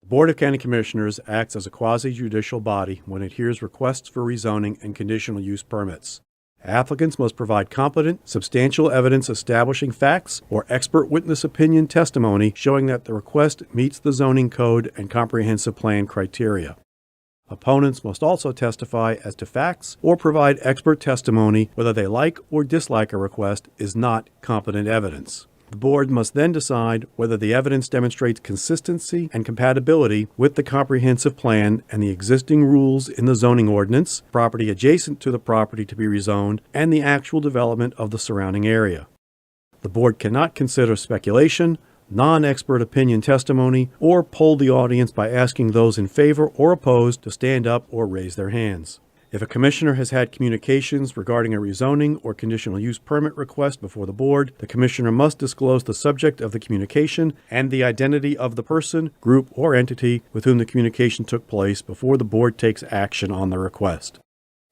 The Board of County Commissioners acts as a quasi-judicial body when it hears requests for rezoning and conditional use permits. Applicants must provide competent, substantial evidence establishing facts or expert witness opinion testimony showing that the request meets the zoning code and comprehensive plan criteria. Opponents must also testify as to facts or provide expert testimony whether they like or dislike a request is not competent evidence. The board must then decide whether the evidence demonstrates consistency and compatibility with the comprehensive plan and the existing rules in the zoning ordinance, property adjacent to the property to be rezoned, and the actual development of the surrounding area. The board cannot consider speculation, non-expert opinion testimony, or poll the audience by asking those in favor or opposed to stand up or raise their hands. If a commissioner has had communications regarding a rezoning or conditional use permit request before the board, the commissioner must disclose the subject of the communication and the identity of the person, group, or entity with whom the communication took place before the board takes action on the request.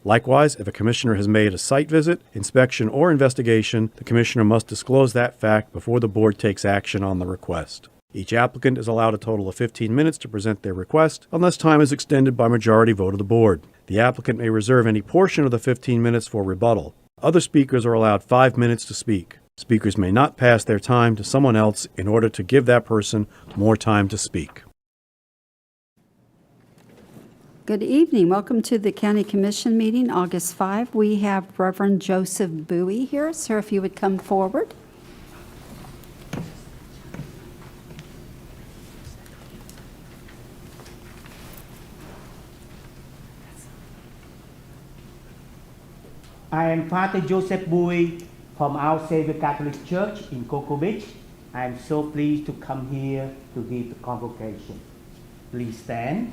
Likewise, if a commissioner has made a site visit, inspection, or investigation, the commissioner must disclose that fact before the board takes action on the request. Each applicant is allowed a total of 15 minutes to present their request, unless time is extended by majority vote of the board. The applicant may reserve any portion of the 15 minutes for rebuttal. Other speakers are allowed 5 minutes to speak. Speakers may not pass their time to someone else in order to give that person more time to speak. Good evening. Welcome to the County Commission meeting, August 5. We have Reverend Joseph Bowie here. Sir, if you would come forward. I am Father Joseph Bowie from Our Savior Catholic Church in Cocoa Beach. I am so pleased to come here to give the convocation. Please stand.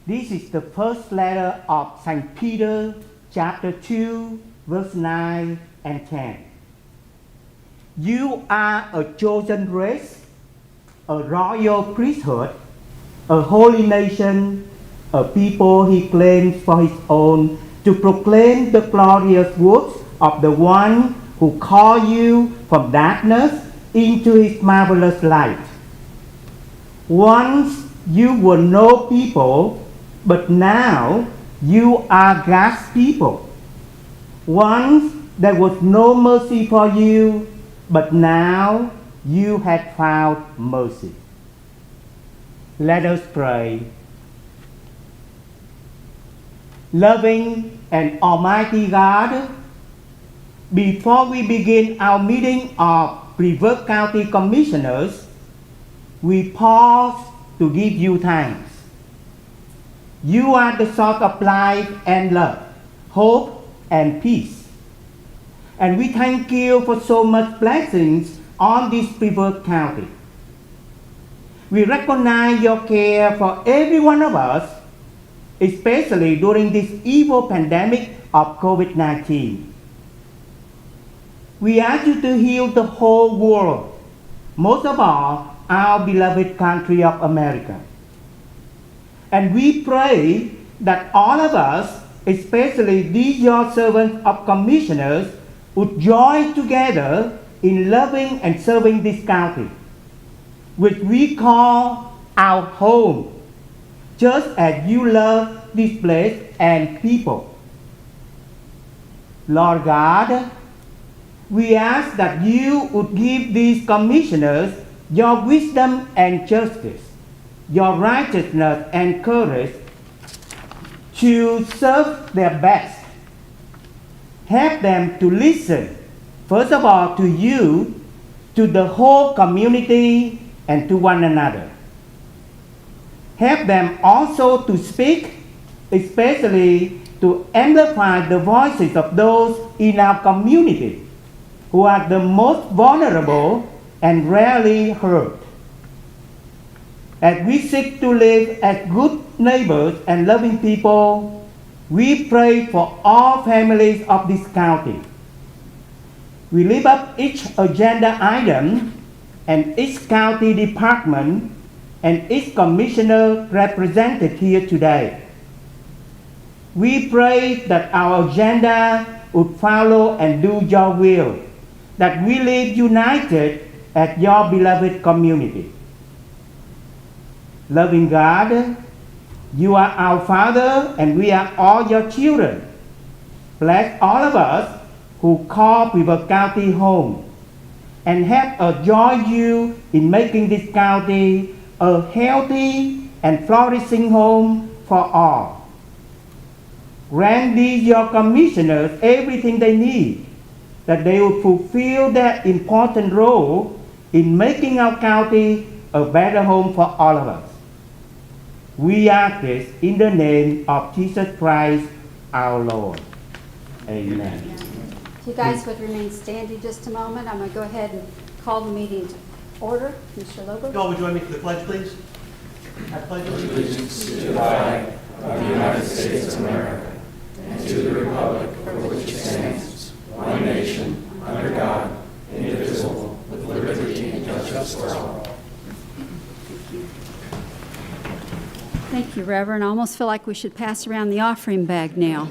This is the first letter of St. Peter, chapter 2, verse 9 and 10. You are a chosen race, a royal priesthood, a holy nation, a people he claims for his own, to proclaim the glorious works of the one who called you from darkness into his marvelous light. Once you were no people, but now you are God's people. Once there was no mercy for you, but now you have found mercy. Let us pray. Loving and Almighty God, before we begin our meeting of Brevard County Commissioners, we pause to give you thanks. You are the source of life and love, hope and peace. And we thank you for so much blessings on this Brevard County. We recognize your care for every one of us, especially during this evil pandemic of COVID-19. We ask you to heal the whole world, most of all, our beloved country of America. And we pray that all of us, especially these your servants of commissioners, would join together in loving and serving this county, which we call our home, just as you love this place and people. Lord God, we ask that you would give these commissioners your wisdom and justice, your righteousness and courage to serve their best. Help them to listen, first of all, to you, to the whole community, and to one another. Help them also to speak, especially to amplify the voices of those in our community who are the most vulnerable and rarely heard. As we seek to live as good neighbors and loving people, we pray for all families of this county. We lift up each agenda item and each county department and each commissioner represented here today. We pray that our agenda would follow and do your will, that we live united as your beloved community. Loving God, you are our Father and we are all your children. Bless all of us who call Brevard County home, and help us join you in making this county a healthy and flourishing home for all. Grant these your commissioners everything they need, that they will fulfill their important role in making our county a better home for all of us. We ask this in the name of Jesus Christ, our Lord. Amen. If you guys would remain standing just a moment, I'm going to go ahead and call the meeting to order. Mr. Lobo. Y'all would join me for the pledge, please. I pledge allegiance to the flag of the United States of America and to the republic for which it stands, one nation, under God, indivisible, with liberty and justice for all. Thank you, Reverend. I almost feel like we should pass around the offering bag now.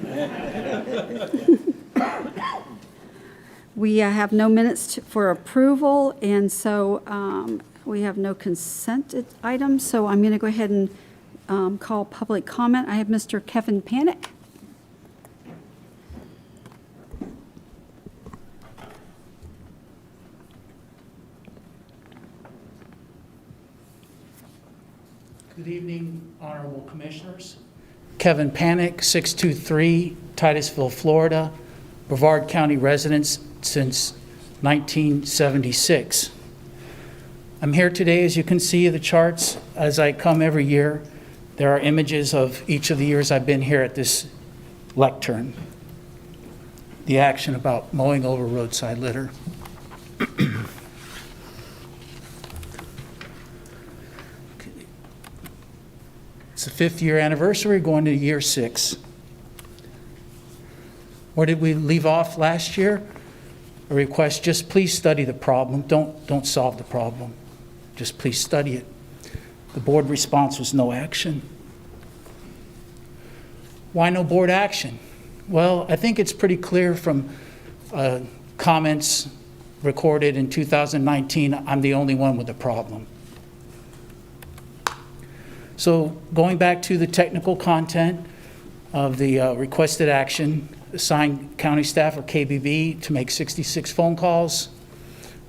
We have no minutes for approval, and so we have no consent items. So I'm going to go ahead and call public comment. I have Mr. Kevin Panic. Good evening, honorable commissioners. Kevin Panic, 623 Titusville, Florida, Brevard County residence since 1976. I'm here today, as you can see the charts, as I come every year. There are images of each of the years I've been here at this lectern. The action about mowing over roadside litter. It's the 5th year anniversary, going to year 6. Where did we leave off last year? A request, just please study the problem. Don't solve the problem. Just please study it. The board response was no action. Why no board action? Well, I think it's pretty clear from comments recorded in 2019, I'm the only one with a problem. So going back to the technical content of the requested action, assign county staff or KBB to make 66 phone calls,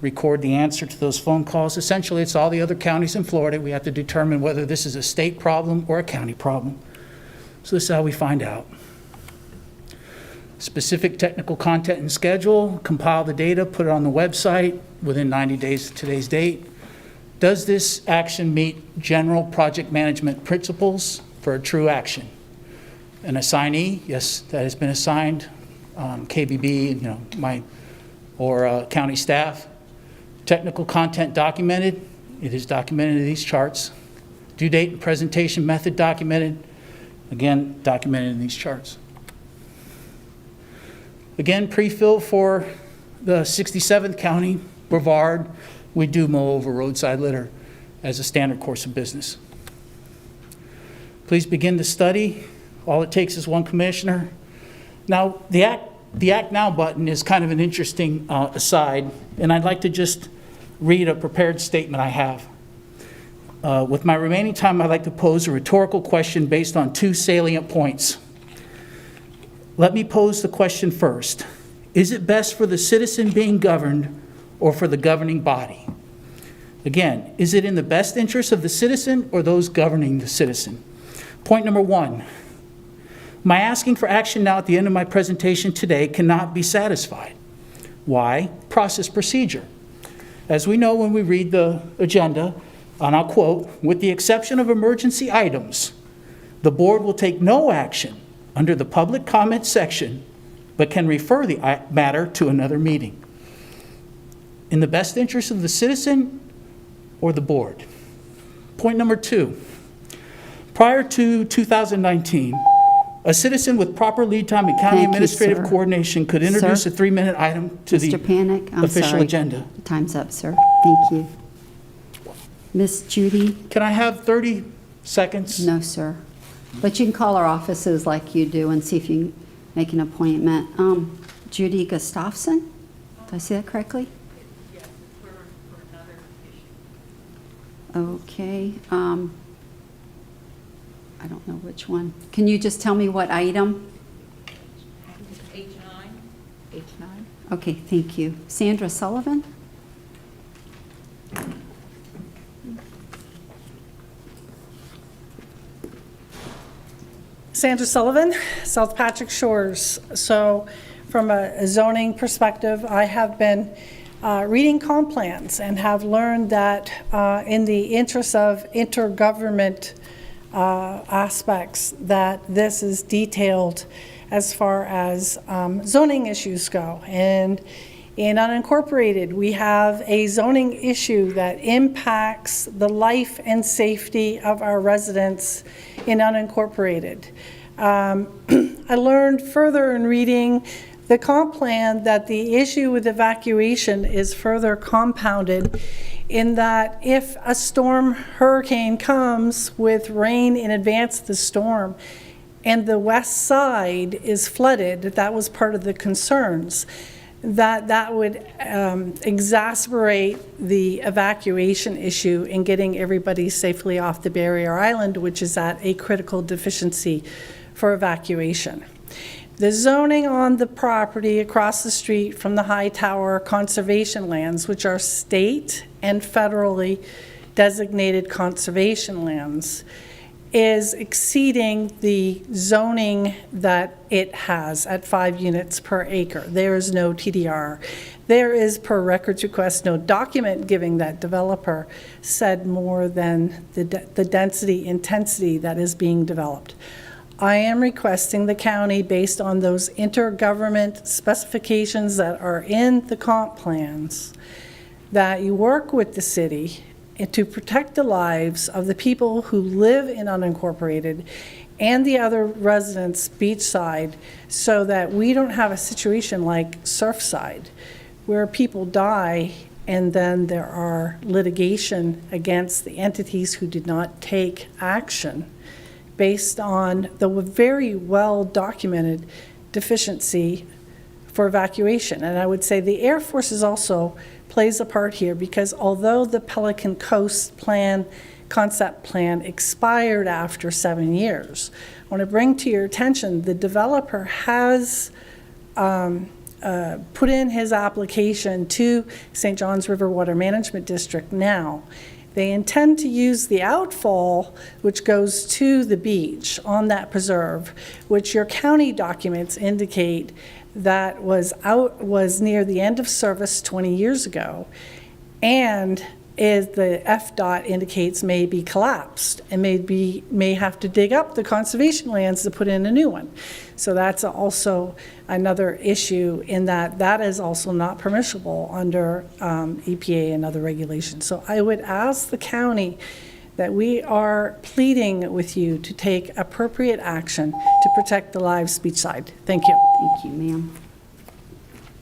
record the answer to those phone calls. Essentially, it's all the other counties in Florida. We have to determine whether this is a state problem or a county problem. So this is how we find out. Specific technical content and schedule, compile the data, put it on the website within 90 days of today's date. Does this action meet general project management principles for a true action? An assignee, yes, that has been assigned, KBB, or county staff. Technical content documented, it is documented in these charts. Due date and presentation method documented, again, documented in these charts. Again, pre-fill for the 67th county, Brevard, we do mow over roadside litter as a standard course of business. Please begin to study All it takes is one commissioner. Now, the Act Now button is kind of an interesting aside, and I'd like to just read a prepared statement I have. With my remaining time, I'd like to pose a rhetorical question based on 2 salient points. Let me pose the question first. Is it best for the citizen being governed or for the governing body? Again, is it in the best interest of the citizen or those governing the citizen? Point number 1. My asking for action now at the end of my presentation today cannot be satisfied. Why? Process procedure. As we know when we read the agenda, and I'll quote, "With the exception of emergency items, the board will take no action under the public comment section, but can refer the matter to another meeting." In the best interest of the citizen or the board? Point number 2. Prior to 2019, a citizen with proper lead time and county Thank you, administrative sir. coordination could introduce Sir? a 3-minute item to the Mr. Panic, I'm official sorry. agenda. Time's up, sir. Thank you. Miss Judy? Can I have 30 seconds? No, sir. But you can call our offices like you do and see if you can make an appointment. Judy Gustafson? Did I say that correctly? Yes, for another issue. Okay. I don't know which one. Can you just tell me what item? H9. H9. Okay, thank you. Sandra Sullivan? Sandra Sullivan, South Patrick Shores. So from a zoning perspective, I have been reading comp plans and have learned that in the interest of intergovernment aspects, that this is detailed as far as zoning issues go. And in unincorporated, we have a zoning issue that impacts the life and safety of our residents in unincorporated. I learned further in reading the comp plan that the issue with evacuation is further compounded in that if a hurricane comes with rain in advance of the storm and the west side is flooded, that was part of the concerns, that would exacerbate the evacuation issue in getting everybody safely off the barrier island, which is at a critical deficiency for evacuation. The zoning on the property across the street from the High Tower conservation lands, which are state and federally designated conservation lands, is exceeding the zoning that it has at 5 units per acre. There is no TDR. There is, per records request, no document giving that developer said more than the density intensity that is being developed. I am requesting the county, based on those intergovernment specifications that are in the comp plans, that you work with the city to protect the lives of the people who live in unincorporated and the other residents beachside, so that we don't have a situation like Surfside where people die and then there are litigation against the entities who did not take action based on the very well documented deficiency for evacuation. And I would say the Air Force is also plays a part here, because although the Pelican Coast plan, concept plan, expired after 7 years, I want to bring to your attention the developer has put in his application to St. John's River Water Management District now. They intend to use the outfall, which goes to the beach on that preserve, which your county documents indicate that was near the end of service 20 years ago, and is the FDOT indicates may be collapsed and may have to dig up the conservation lands to put in a new one. So that's also another issue in that is also not permissible under EPA and other regulations. So I would ask the county that we are pleading with you to take appropriate action to protect the lives beachside. Thank you. Thank you, ma'am.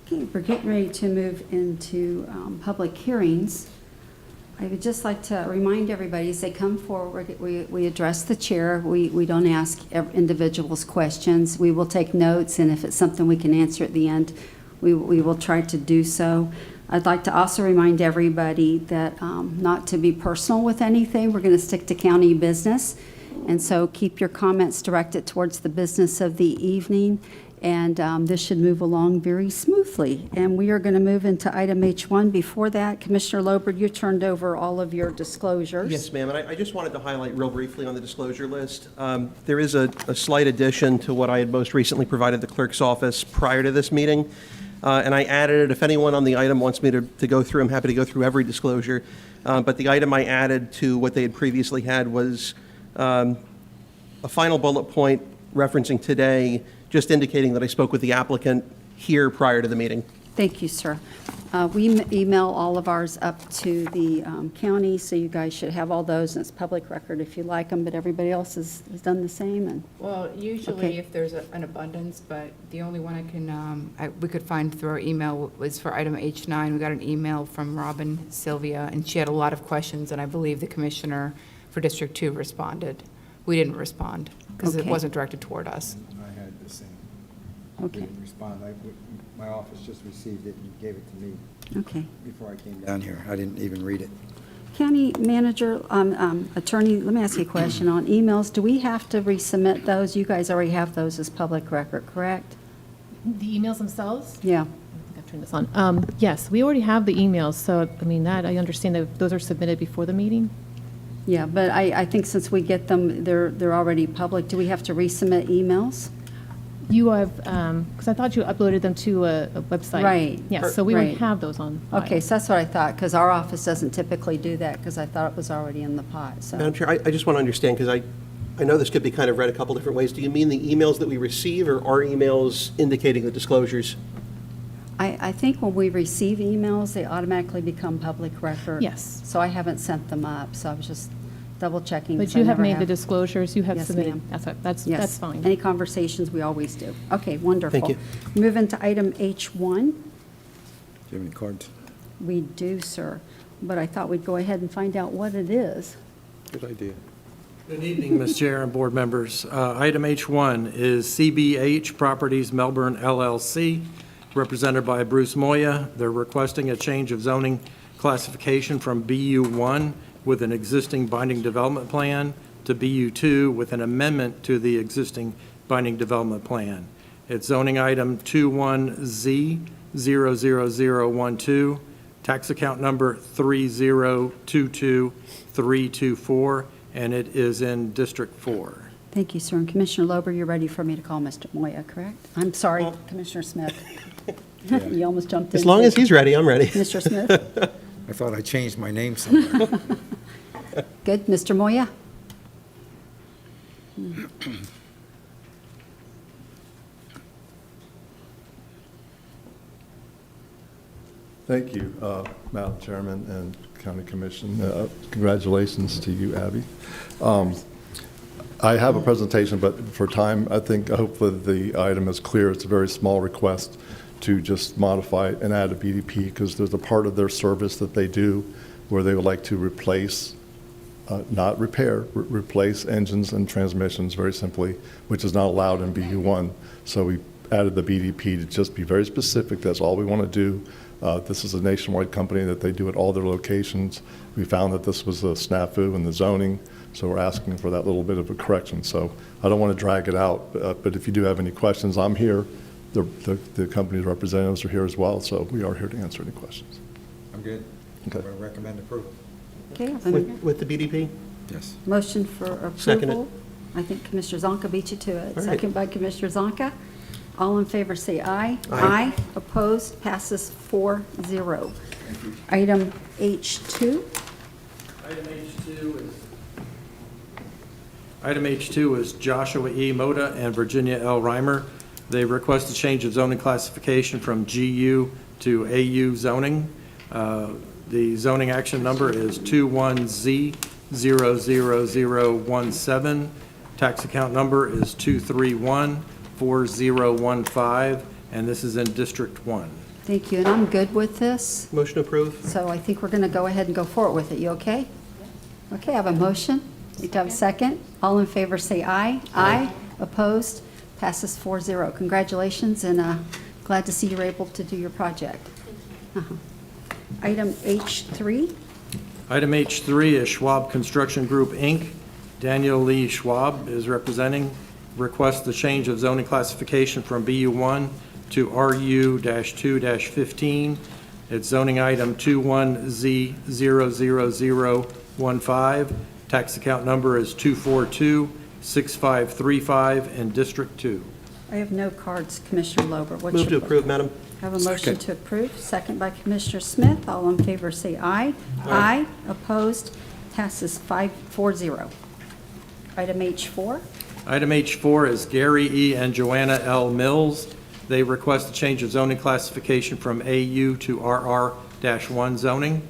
Okay, we're getting ready to move into public hearings. I would just like to remind everybody, as they come forward, we address the chair. We don't ask individuals questions. We will take notes, and if it's something we can answer at the end, we will try to do so. I'd like to also remind everybody that not to be personal with anything. We're going to stick to county business, and so keep your comments directed towards the business of the evening, and this should move along very smoothly. And we are going to move into item H1. Before that, Commissioner Lobert, you turned over all of your disclosures. Yes, ma'am, and I just wanted to highlight real briefly on the disclosure list. There is a slight addition to what I had most recently provided the clerk's office prior to this meeting, and I added it. If anyone on the item wants me to go through, I'm happy to go through every disclosure, but the item I added to what they had previously had was a final bullet point referencing today, just indicating that I spoke with the applicant here prior to the meeting. Thank you, sir. We email all of ours up to the county, so you guys should have all those, and it's public record if you like them, but everybody else has done the same. And Well, usually Okay. if there's an abundance, but the only one I can, we could find through our email was for item H9. We got an email from Robin Sylvia, and she had a lot of questions, and I believe the commissioner for District 2 responded. We didn't respond because it Okay. wasn't directed toward us. I had the same. Okay. Didn't respond. My office just received it and gave it to me Okay. before I came down here. I didn't even read it. County manager, attorney, let me ask you a question on emails. Do we have to resubmit those? You guys already have those as public record, correct? The emails themselves? Yeah. I think I've turned this on. Yes, we already have the emails, so, I mean, that, I understand that those are submitted before the meeting. Yeah, but I think since we get them, they're already public. Do we have to resubmit emails? You have, because I thought you uploaded them to a website. Right. Yes, so we Right. would have those on file. Okay, so that's what I thought, because our office doesn't typically do that, because I thought it was already in the pot, so. Madam Chair, I just want to understand, because I know this could be kind of read a couple different ways. Do you mean the emails that we receive, or our emails indicating the disclosures? I think when we receive emails, they automatically become public record. Yes. So I haven't sent them up, so I was just double checking. But 'cause I you have never made the disclosures, you have Yes, submitted. ma'am. That's Yes. fine. Any conversations, we always do. Okay, wonderful. Thank you. Move into item H1. Do you have any cards? We do, sir, but I thought we'd go ahead and find out what it is. Good idea. Good evening, Ms. Chair and board members. Item H1 is CBH Properties Melbourne LLC, represented by Bruce Moya. They're requesting a change of zoning classification from BU1 with an existing binding development plan to BU2 with an amendment to the existing binding development plan. It's zoning item 21Z00012, tax account number 3022324, and it is in District 4. Thank you, sir. And Commissioner Lober, you're ready for me to call Mr. Moya, correct? I'm sorry, Commissioner Smith. You almost jumped in. As long as he's ready, I'm ready. Mr. Smith? I thought I changed my name somewhere. Good. Mr. Moya? Thank you, Madam Chairman and County Commission. Congratulations to you, Abby. I have a presentation, but for time, I think hopefully the item is clear. It's a very small request to just modify and add a BDP because there's a part of their service that they do where they would like to replace, not repair, replace engines and transmissions very simply, which is not allowed in BU1. So we added the BDP to just be very specific. That's all we want to do. This is a nationwide company that they do at all their locations. We found that this was a snafu in the zoning, so we're asking for that little bit of a correction. So I don't want to drag it out, but if you do have any questions, I'm here. The company's representatives are here as well, so we are here to answer any questions. I'm good. Okay. I recommend approval. Okay. With the BDP? Yes. Motion for approval. Second it. I think Commissioner Zonka beat you to it. All right. Second by Commissioner Zonka. All in favor, say aye. Aye. Opposed, passes 4-0. Item H2. Item H2 is Joshua E. Moda and Virginia L. Reimer. They request a change of zoning classification from GU to AU zoning. The zoning action number is 21Z00017. Tax account number is 2314015, and this is in District 1. Thank you, and I'm good with this, Motion approved? so I think we're going to go ahead and go forward with it. You okay? Okay, I have a motion. You have a second? All in favor say aye. Aye. Opposed? Passes 4-0. Congratulations, and glad to see you're able to do your project. Item H3. Item H3 is Schwab Construction Group, Inc. Daniel Lee Schwab is representing. Requests the change of zoning classification from BU1 to RU-2-15. It's zoning item 21Z00015. Tax account number is 242-6535 in District 2. I have no cards, Commissioner Lober. What's Move to your- approve, Madam. I have a motion to approve, second by Commissioner Smith. All in favor say aye. Aye. Opposed? Passes 5-4-0. Item H4. Item H4 is Gary E. and Joanna L. Mills. They request a change of zoning classification from AU to RR-1 zoning.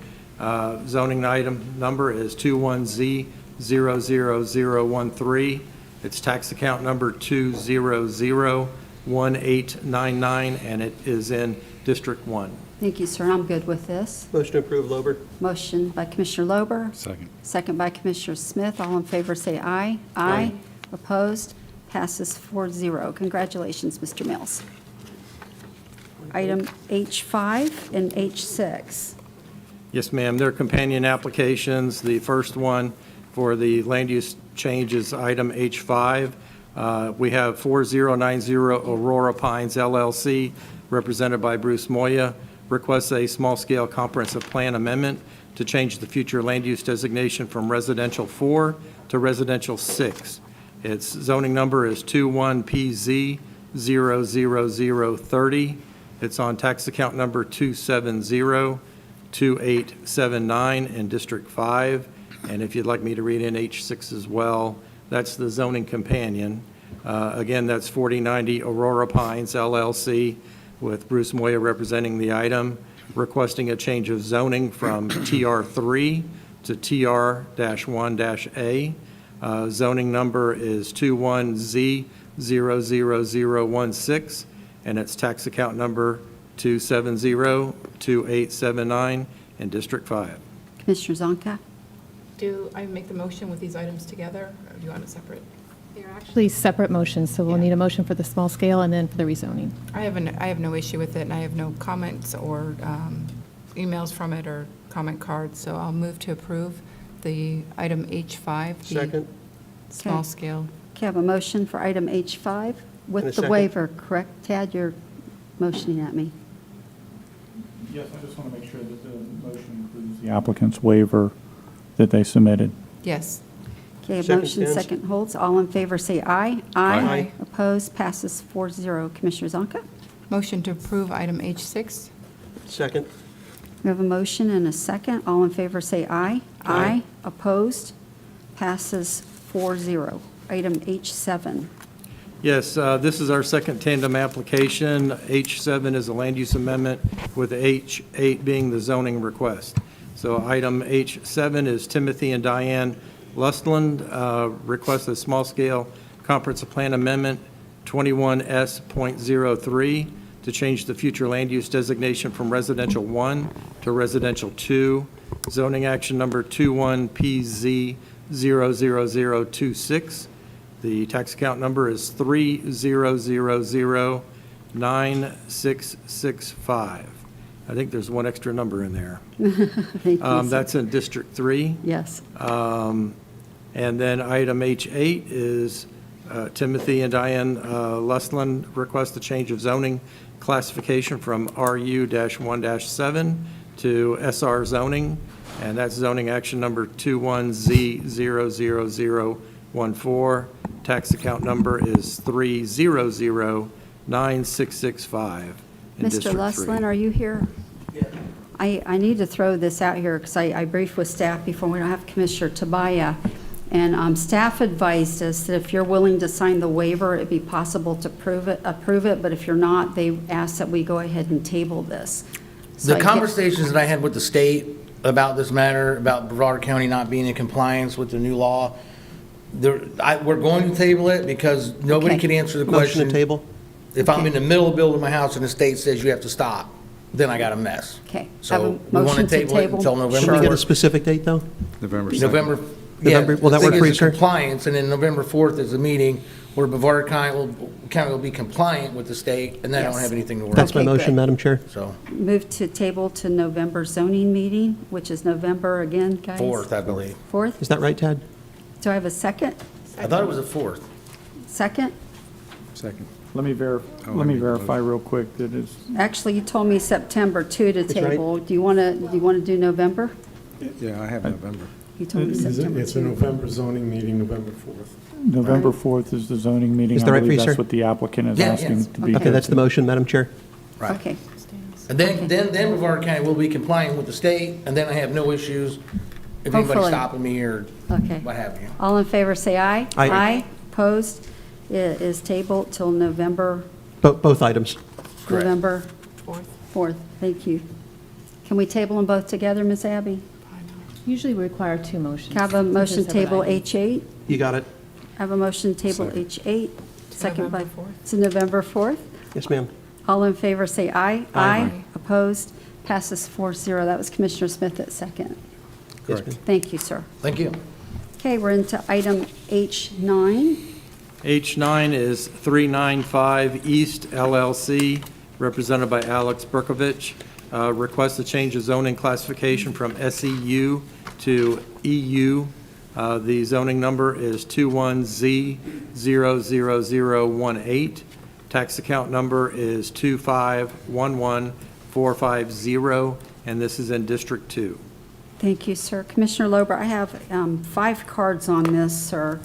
Zoning item number is 21Z00013. Its tax account number 2001899, and it is in District 1. Thank you, sir. I'm good with this. Motion to approve, Lober. Motion by Commissioner Lober. Second. Second by Commissioner Smith. All in favor say aye. Aye. Opposed? Passes 4-0. Congratulations, Mr. Mills. Item H5 and H6. Yes, ma'am. They're companion applications. The first one for the land use change is item H5. We have 4090 Aurora Pines LLC, represented by Bruce Moya, requests a small-scale comprehensive plan amendment to change the future land use designation from residential 4 to residential 6. Its zoning number is 21PZ00030. It's on tax account number 2702879 in District 5. And if you'd like me to read in H6 as well, that's the zoning companion. Again, that's 4090 Aurora Pines LLC, with Bruce Moya representing the item, requesting a change of zoning from TR3 to TR-1-A. Zoning number is 21Z00016, and its tax account number 2702879 in District 5. Commissioner Zonka? Do I make the motion with these items together, or do you want it separate? They're actually separate motions, so we'll need a motion for the small scale and then for the rezoning. I have no issue with it, and I have no comments or emails from it or comment cards, so I'll move to approve the item H5. the Second. Small Okay. scale. Okay, I have a motion for item H5 And a with the second. waiver, correct? Tad, you're motioning at me. Yes, I just want to make sure that the motion includes the applicant's waiver that they submitted. Yes. Okay, a Second motion stands. second holds. All in favor say aye. Aye. Opposed? Passes 4-0. Commissioner Zonka? Motion to approve item H6. Second. We have a motion and a second. All in favor say aye. Aye. Opposed? Passes 4-0. Item H7. Yes, this is our second tandem application. H7 is a land use amendment, with H8 being the zoning request. So item H7 is Timothy and Diane Lustland, request a small-scale comprehensive plan amendment 21S.03 to change the future land use designation from residential 1 to residential 2. Zoning action number 21PZ00026. The tax account number is 30009665. I think there's one extra number in there. Thank you, sir. That's in District 3. Yes. And then item H8 is Timothy and Diane Lustland request a change of zoning classification from RU-1-7 to SR zoning, and that's zoning action number 21Z00014. Tax account number is 3009665 in Mr. District 3. Lustland, are you here? I need to throw this out here because I briefed with staff before. We don't have Commissioner Tabaya. And staff advised us that if you're willing to sign the waiver, it'd be possible to approve it. But if you're not, they asked that we go ahead and table this. So The conversations that I had with the state about this matter, about Brevard County not being in compliance with the new law, we're going to table it because nobody Okay. can answer the Motion question. to table. If I'm in the middle of building my house and the state says you have to stop, then I got a mess. Okay. Have a So we want to motion to table it table. until Can November. we get a 4th. specific date, though? November 2nd. November, November- yeah. will that the thing work for is you, sir? Compliance, and then November 4th is the meeting where Brevard County will be compliant with the state, and then I don't Yes. have anything to worry That's about. my Okay, motion, good. Madam Chair. So, Move to table to November zoning meeting, which is November again, guys? 4th, I believe. 4th? Is that right, Tad? Do I have a second? I thought it was the 4th. Second? Second. Let me verify real quick that it's, Actually, you told me September 2 to That's right. table. Do you want to do November? Yeah, I have November. You told me September 2. It's a November zoning meeting, November 4th. November Right. 4th is the zoning meeting. Is that I right for believe you, that's sir? what the applicant is Yeah, asking yes. to be. Okay, that's the motion, Madam Chair. Right. Okay. And then Brevard County will be compliant with the state, and then I have no issues if anybody's Hopefully. stopping me or Okay. what have you. All in favor, say aye. Aye. Opposed? It is tabled till November, Both items. Correct. November 4th. 4th. Thank you. Can we table them both together, Ms. Abby? Usually we require two motions. Can I have a These are motion to separate table items. H8? You got it. I have a motion to table Second. H8. Second by, November 4th. to November 4th. Yes, ma'am. All in favor, say aye. Aye. Opposed? Passes 4-0. That was Commissioner Smith at second. Yes, ma'am. Thank you, sir. Thank you. Okay, we're into item H9. H9 is 395 East LLC, represented by Alex Berkovich. Request to change the zoning classification from SEU to EU. The zoning number is 21Z00018. Tax account number is 2511450, and this is in District 2. Thank you, sir. Commissioner Lober, I have 5 cards on this, sir.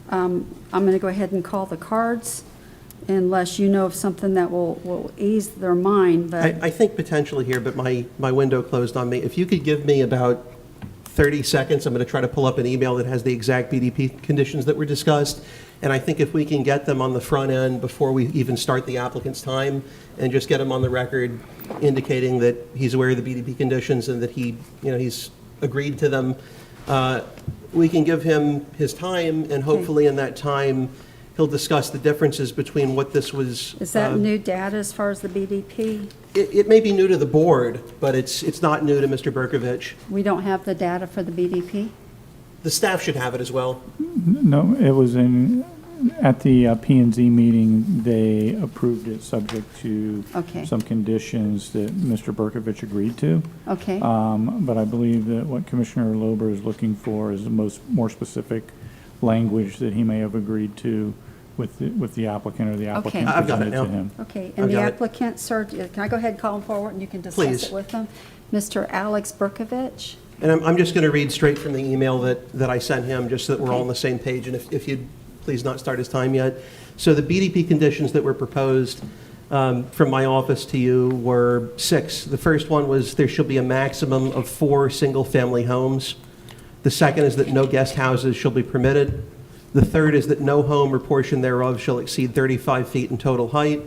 I'm going to go ahead and call the cards unless you know of something that will ease their mind, but I think potentially here, but my window closed on me. If you could give me about 30 seconds, I'm going to try to pull up an email that has the exact BDP conditions that were discussed. And I think if we can get them on the front end before we even start the applicant's time and just get him on the record indicating that he's aware of the BDP conditions and that he's agreed to them, we can give him his time, and hopefully in that time, he'll discuss the differences between what this was. is that new data as far as the BDP? It may be new to the board, but it's not new to Mr. Berkovich. We don't have the data for the BDP? The staff should have it as well. No, it was at the P&Z meeting, they approved it subject to Okay. some conditions that Mr. Berkovich agreed to. Okay. But I believe that what Commissioner Lober is looking for is more specific language that he may have agreed to with the applicant or the applicant I've got it presented to now. him. Okay, I've and the got it. applicant, sir, can I go ahead and call him forward and you can discuss Please. it with him? Mr. Alex Berkovich? And I'm just going to read straight from the email that I sent him, just so that we're all on the same page, and if you'd please not start his time yet. So the BDP conditions that were proposed from my office to you were 6. The first one was there shall be a maximum of 4 single-family homes. The second is that no guest houses shall be permitted. The third is that no home or portion thereof shall exceed 35 feet in total height.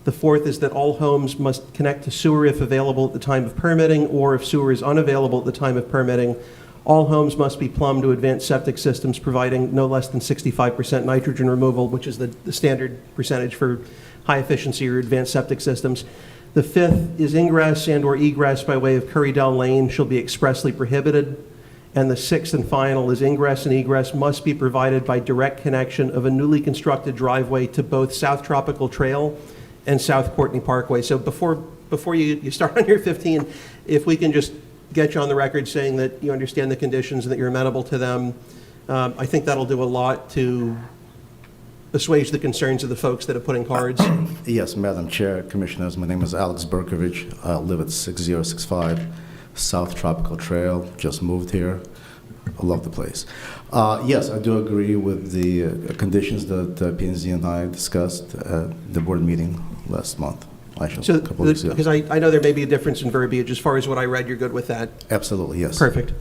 The fourth is that all homes must connect to sewer if available at the time of permitting, or if sewer is unavailable at the time of permitting, all homes must be plumbed to advanced septic systems providing no less than 65% nitrogen removal, which is the standard percentage for high-efficiency or advanced septic systems. The fifth is ingress and/or egress by way of Currydale Lane shall be expressly prohibited. And the sixth and final is ingress and egress must be provided by direct connection of a newly constructed driveway to both South Tropical Trail and South Courtney Parkway. So before you start on your 15, if we can just get you on the record saying that you understand the conditions and that you're amenable to them, I think that'll do a lot to assuage the concerns of the folks that have put in cards. Yes, Madam Chair, Commissioners, my name is Alex Berkovich. I live at 6065 South Tropical Trail, just moved here. I love the place. Yes, I do agree with the conditions that P&Z and I discussed at the board meeting last month. So, a couple weeks ago. because I know there may be a difference in verbiage, as far as what I read, you're good with that? Absolutely, yes. Perfect.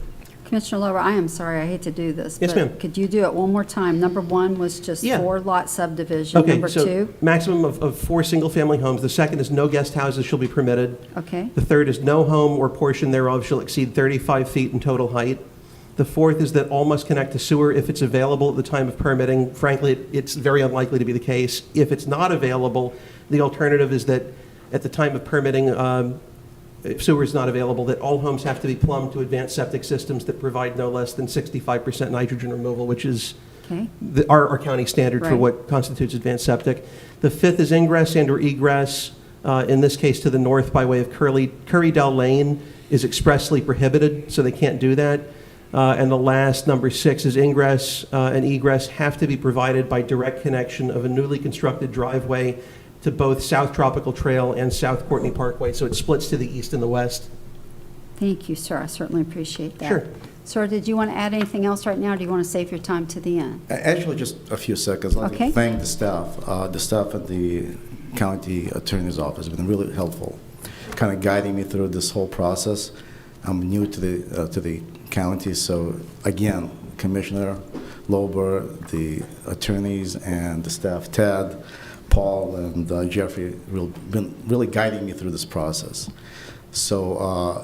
Commissioner Lower, I am sorry, I hate to do this. Yes, but ma'am. could you do it one more time? Number 1 was just Yeah. 4-lot subdivision. Okay, Number so 2? maximum of 4 single-family homes. The second is no guest houses shall be permitted. Okay. The third is no home or portion thereof shall exceed 35 feet in total height. The fourth is that all must connect to sewer if it's available at the time of permitting. Frankly, it's very unlikely to be the case. If it's not available, the alternative is that at the time of permitting, if sewer is not available, that all homes have to be plumbed to advanced septic systems that provide no less than 65% nitrogen removal, which is Okay. our county standard for Right. what constitutes advanced septic. The fifth is ingress and/or egress, in this case to the north by way of Currydale Lane, is expressly prohibited, so they can't do that. And the last, number 6, is ingress and egress have to be provided by direct connection of a newly constructed driveway to both South Tropical Trail and South Courtney Parkway, so it splits to the east and the west. Thank you, sir. I certainly appreciate that. Sure. Sir, did you want to add anything else right now, or do you want to save your time to the end? Actually, just a few seconds. I'd like Okay. to thank the staff. The staff at the county attorney's office has been really helpful, kind of guiding me through this whole process. I'm new to the county, so again, Commissioner Lober, the attorneys, and the staff, Ted, Paul, and Jeffrey, been really guiding me through this process. So,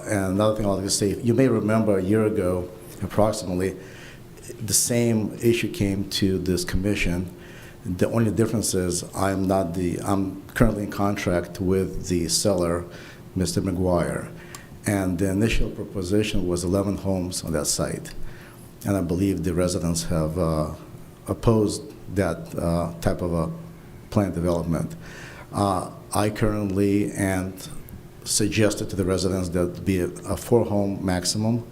and another thing I'd like to say, you may remember a year ago, approximately, the same issue came to this commission. The only difference is I'm currently in contract with the seller, Mr. McGuire, and the initial proposition was 11 homes on that site. And I believe the residents have opposed that type of a planned development. I currently suggested to the residents that be a 4-home maximum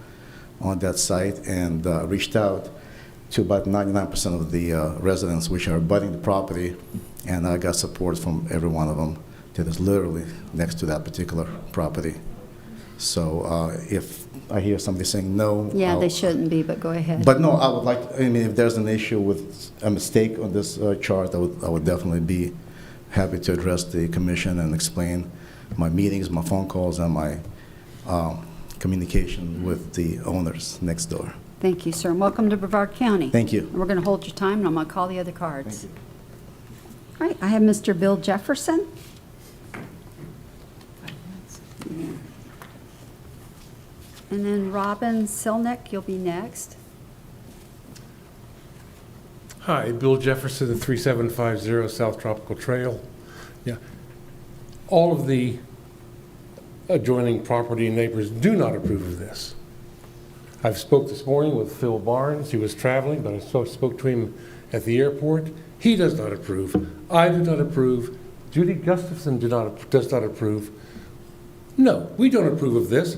on that site, and reached out to about 99% of the residents which are abutting the property, and I got support from every one of them that is literally next to that particular property. So if I hear somebody saying no. Yeah, they shouldn't be, but go ahead. But no, I would like, if there's an issue with a mistake on this chart, I would definitely be happy to address the commission and explain my meetings, my phone calls, and my communication with the owners next door. Thank you, sir. And welcome to Brevard County. Thank you. And we're going to hold your time, and I'm going to call the other cards. All right, I have Mr. Bill Jefferson. And then Robin Silnick, you'll be next. Hi, Bill Jefferson, 3750 South Tropical Trail. Yeah. All of the adjoining property neighbors do not approve of this. I've spoke this morning with Phil Barnes. He was traveling, but I spoke to him at the airport. He does not approve. I do not approve. Judy Gustafson does not approve. No, we don't approve of this.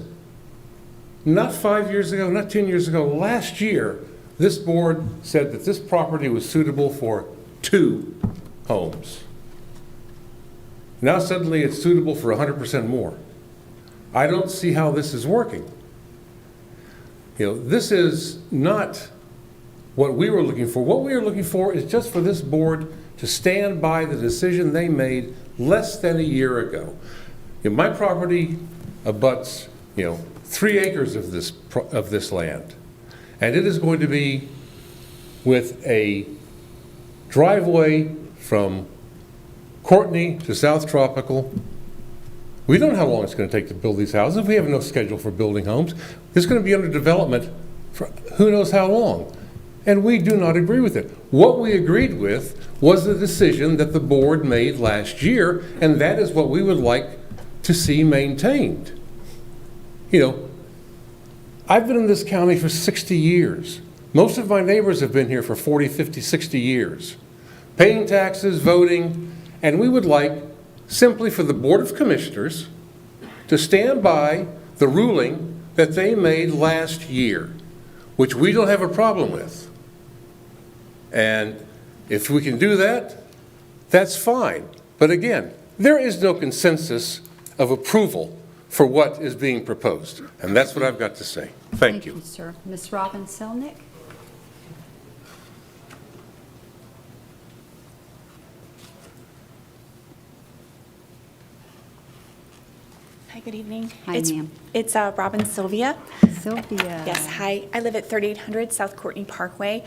Not 5 years ago, not 10 years ago, last year, this board said that this property was suitable for 2 homes. Now suddenly it's suitable for 100% more. I don't see how this is working. This is not what we were looking for. What we are looking for is just for this board to stand by the decision they made less than a year ago. My property abuts, 3 acres of this land, and it is going to be with a driveway from Courtney to South Tropical. We don't know how long it's going to take to build these houses. We have no schedule for building homes. It's going to be under development for who knows how long, and we do not agree with it. What we agreed with was the decision that the board made last year, and that is what we would like to see maintained. I've been in this county for 60 years. Most of my neighbors have been here for 40, 50, 60 years, paying taxes, voting, and we would like simply for the Board of Commissioners to stand by the ruling that they made last year, which we don't have a problem with. And if we can do that, that's fine. But again, there is no consensus of approval for what is being proposed. And that's what I've got to say. Thank you. Thank you, sir. Ms. Robin Selnick? Hi, good evening. Hi, ma'am. It's Robin Sylvia. Sylvia. Yes, hi. I live at 3800 South Courtney Parkway.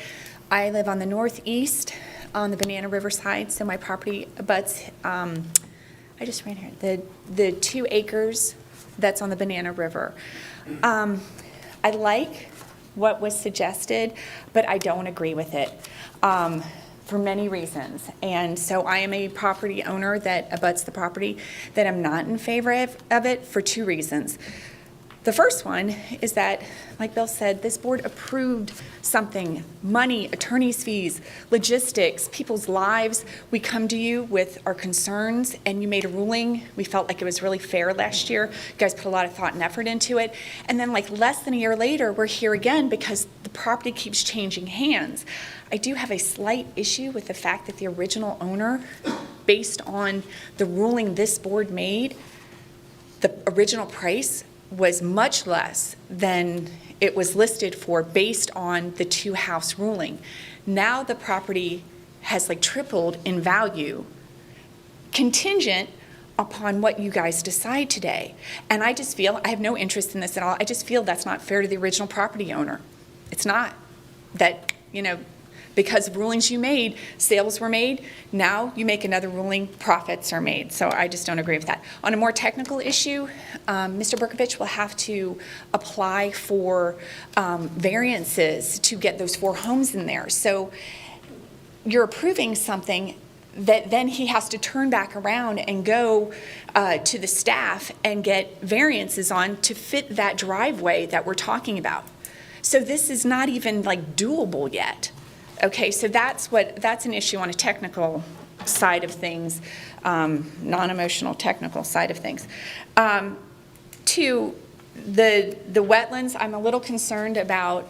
I live on the northeast on the Banana River side, so my property abuts, I just ran here, the 2 acres that's on the Banana River. I like what was suggested, but I don't agree with it. for many reasons. And so I am a property owner that abuts the property that I'm not in favor of it for two reasons. The first one is that, like Bill said, this board approved something, money, attorney's fees, logistics, people's lives. We come to you with our concerns and you made a ruling. We felt like it was really fair last year. You guys put a lot of thought and effort into it. And then like less than a year later, we're here again because the property keeps changing hands. I do have a slight issue with the fact that the original owner, based on the ruling this board made, the original price was much less than it was listed for based on the two-house ruling. Now the property has like tripled in value, contingent upon what you guys decide today. And I just feel, I have no interest in this at all, I just feel that's not fair to the original property owner. It's not. That, you know, because of rulings you made, sales were made, now you make another ruling, profits are made. So I just don't agree with that. On a more technical issue, Mr. Berkovich will have to apply for variances to get those 4 homes in there. So you're approving something that then he has to turn back around and go to the staff and get variances on to fit that driveway that we're talking about. So this is not even like doable yet. Okay, so that's an issue on a technical side of things, non-emotional technical side of things. Two, the wetlands, I'm a little concerned about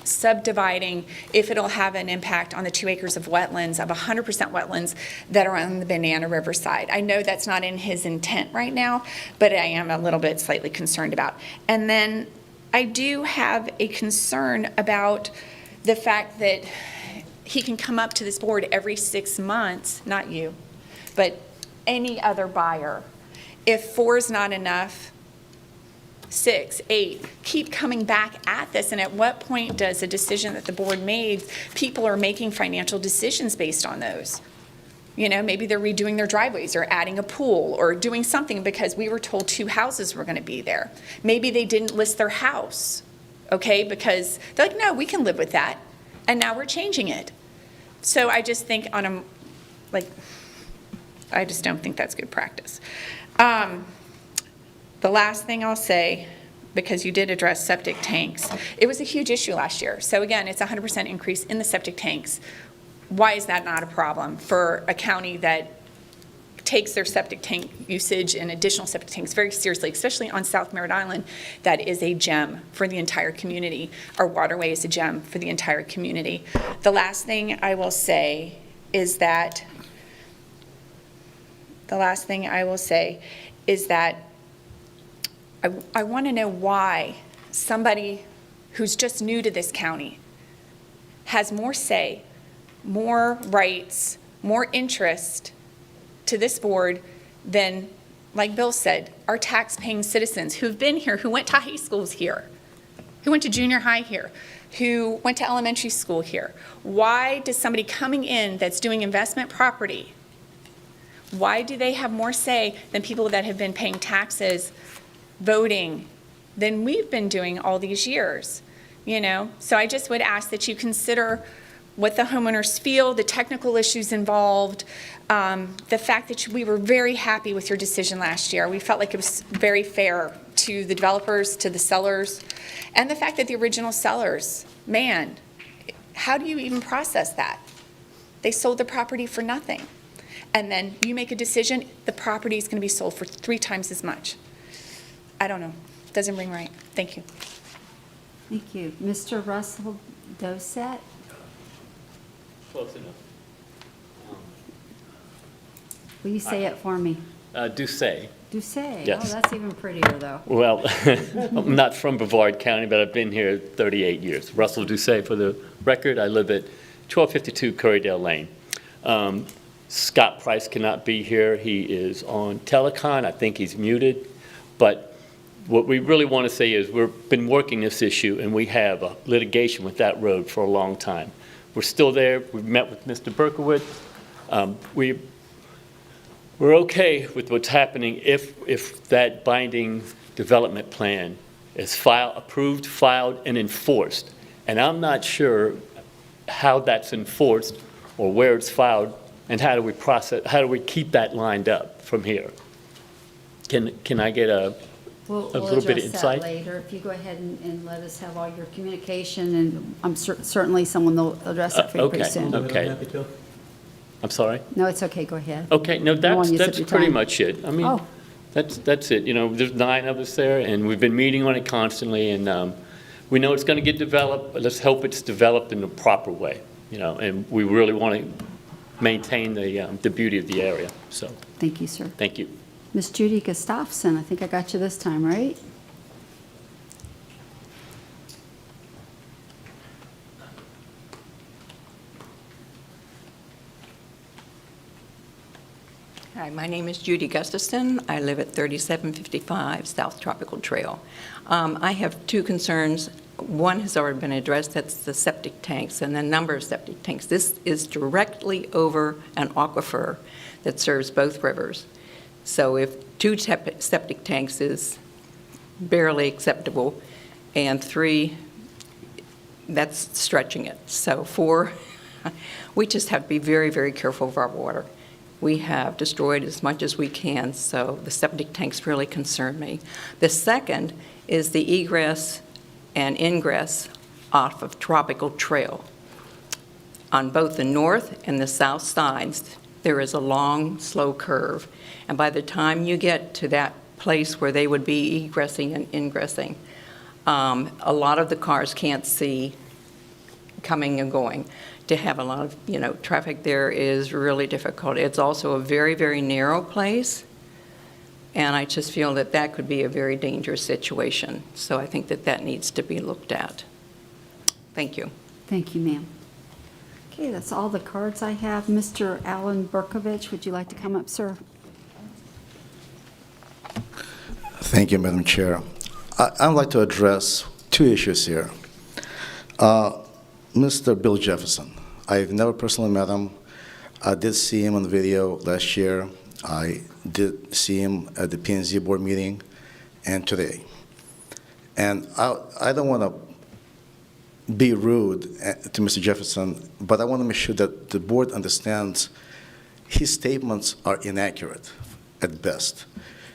subdividing if it'll have an impact on the 2 acres of wetlands, of 100% wetlands that are on the Banana River side. I know that's not in his intent right now, but I am a little bit slightly concerned about. And then I do have a concern about the fact that he can come up to this board every 6 months, not you, but any other buyer. If 4 is not enough, 6, 8, keep coming back at this. And at what point does a decision that the board made, people are making financial decisions based on those? You know, maybe they're redoing their driveways or adding a pool or doing something because we were told 2 houses were going to be there. Maybe they didn't list their house. Okay, because they're like, no, we can live with that. And now we're changing it. So I just think on a, like, I just don't think that's good practice. The last thing I'll say, because you did address septic tanks, it was a huge issue last year. So again, it's a 100% increase in the septic tanks. Why is that not a problem for a county that takes their septic tank usage and additional septic tanks very seriously, especially on South Merritt Island? That is a gem for the entire community. Our waterway is a gem for the entire community. The last thing I will say is that I want to know why somebody who's just new to this county has more say, more rights, more interest to this board than, like Bill said, our tax-paying citizens who've been here, who went to high schools here, who went to junior high here, who went to elementary school here. Why does somebody coming in that's doing investment property, why do they have more say than people that have been paying taxes, voting, than we've been doing all these years? You know, so I just would ask that you consider what the homeowners feel, the technical issues involved, the fact that we were very happy with your decision last year. We felt like it was very fair to the developers, to the sellers, and the fact that the original sellers, man, how do you even process that? They sold the property for nothing. And then you make a decision, the property is going to be sold for 3 times as much. I don't know. Doesn't ring right. Thank you. Thank you. Mr. Russell Doucette? Close enough. Will you say it for me? Doucette. Doucette. Yes. Oh, that's even prettier, though. Well, I'm not from Brevard County, but I've been here 38 years. Russell Doucette, for the record. I live at 1252 Currydale Lane. Scott Price cannot be here. He is on telecon. I think he's muted. But what we really want to say is we've been working this issue, and we have a litigation with that road for a long time. We're still there. We've met with Mr. Berkowitz. We're okay with what's happening if that binding development plan is approved, filed, and enforced. And I'm not sure how that's enforced or where it's filed, and how do we keep that lined up from here? Can I get a We'll little bit of address that insight? later. If you go ahead and let us have all your communication, and I'm certainly someone will address that for you pretty Okay, soon. okay. I'm sorry? No, it's okay, go ahead. Okay, no, don't wanna use up that's your pretty time. much it. I mean, Oh. that's it. You know, there's 9 of us there, and we've been meeting on it constantly, and we know it's going to get developed, but let's hope it's developed in the proper way, you know, and we really want to maintain the beauty of the area, so, Thank you, sir. thank you. Miss Judy Gustafson, I think I got you this time, right? Hi, my name is Judy Gustafson. I live at 3755 South Tropical Trail. I have 2 concerns. One has already been addressed, that's the septic tanks and the number of septic tanks. This is directly over an aquifer that serves both rivers. So if 2 septic tanks is barely acceptable, and 3, that's stretching it. So 4, we just have to be very, very careful of our water. We have destroyed as much as we can, so the septic tanks really concern me. The second is the egress and ingress off of Tropical Trail. On both the north and the south sides, there is a long, slow curve. And by the time you get to that place where they would be egressing and ingressing, a lot of the cars can't see coming and going. To have a lot of, traffic there is really difficult. It's also a very, very narrow place, and I just feel that that could be a very dangerous situation. So I think that that needs to be looked at. Thank you. Thank you, ma'am. Okay, that's all the cards I have. Mr. Alan Berkovich, would you like to come up, sir? Thank you, Madam Chair. I'd like to address 2 issues here. Mr. Bill Jefferson, I've never personally met him. I did see him on the video last year. I did see him at the P&Z board meeting and today. And I don't want to be rude to Mr. Jefferson, but I want to make sure that the board understands his statements are inaccurate at best.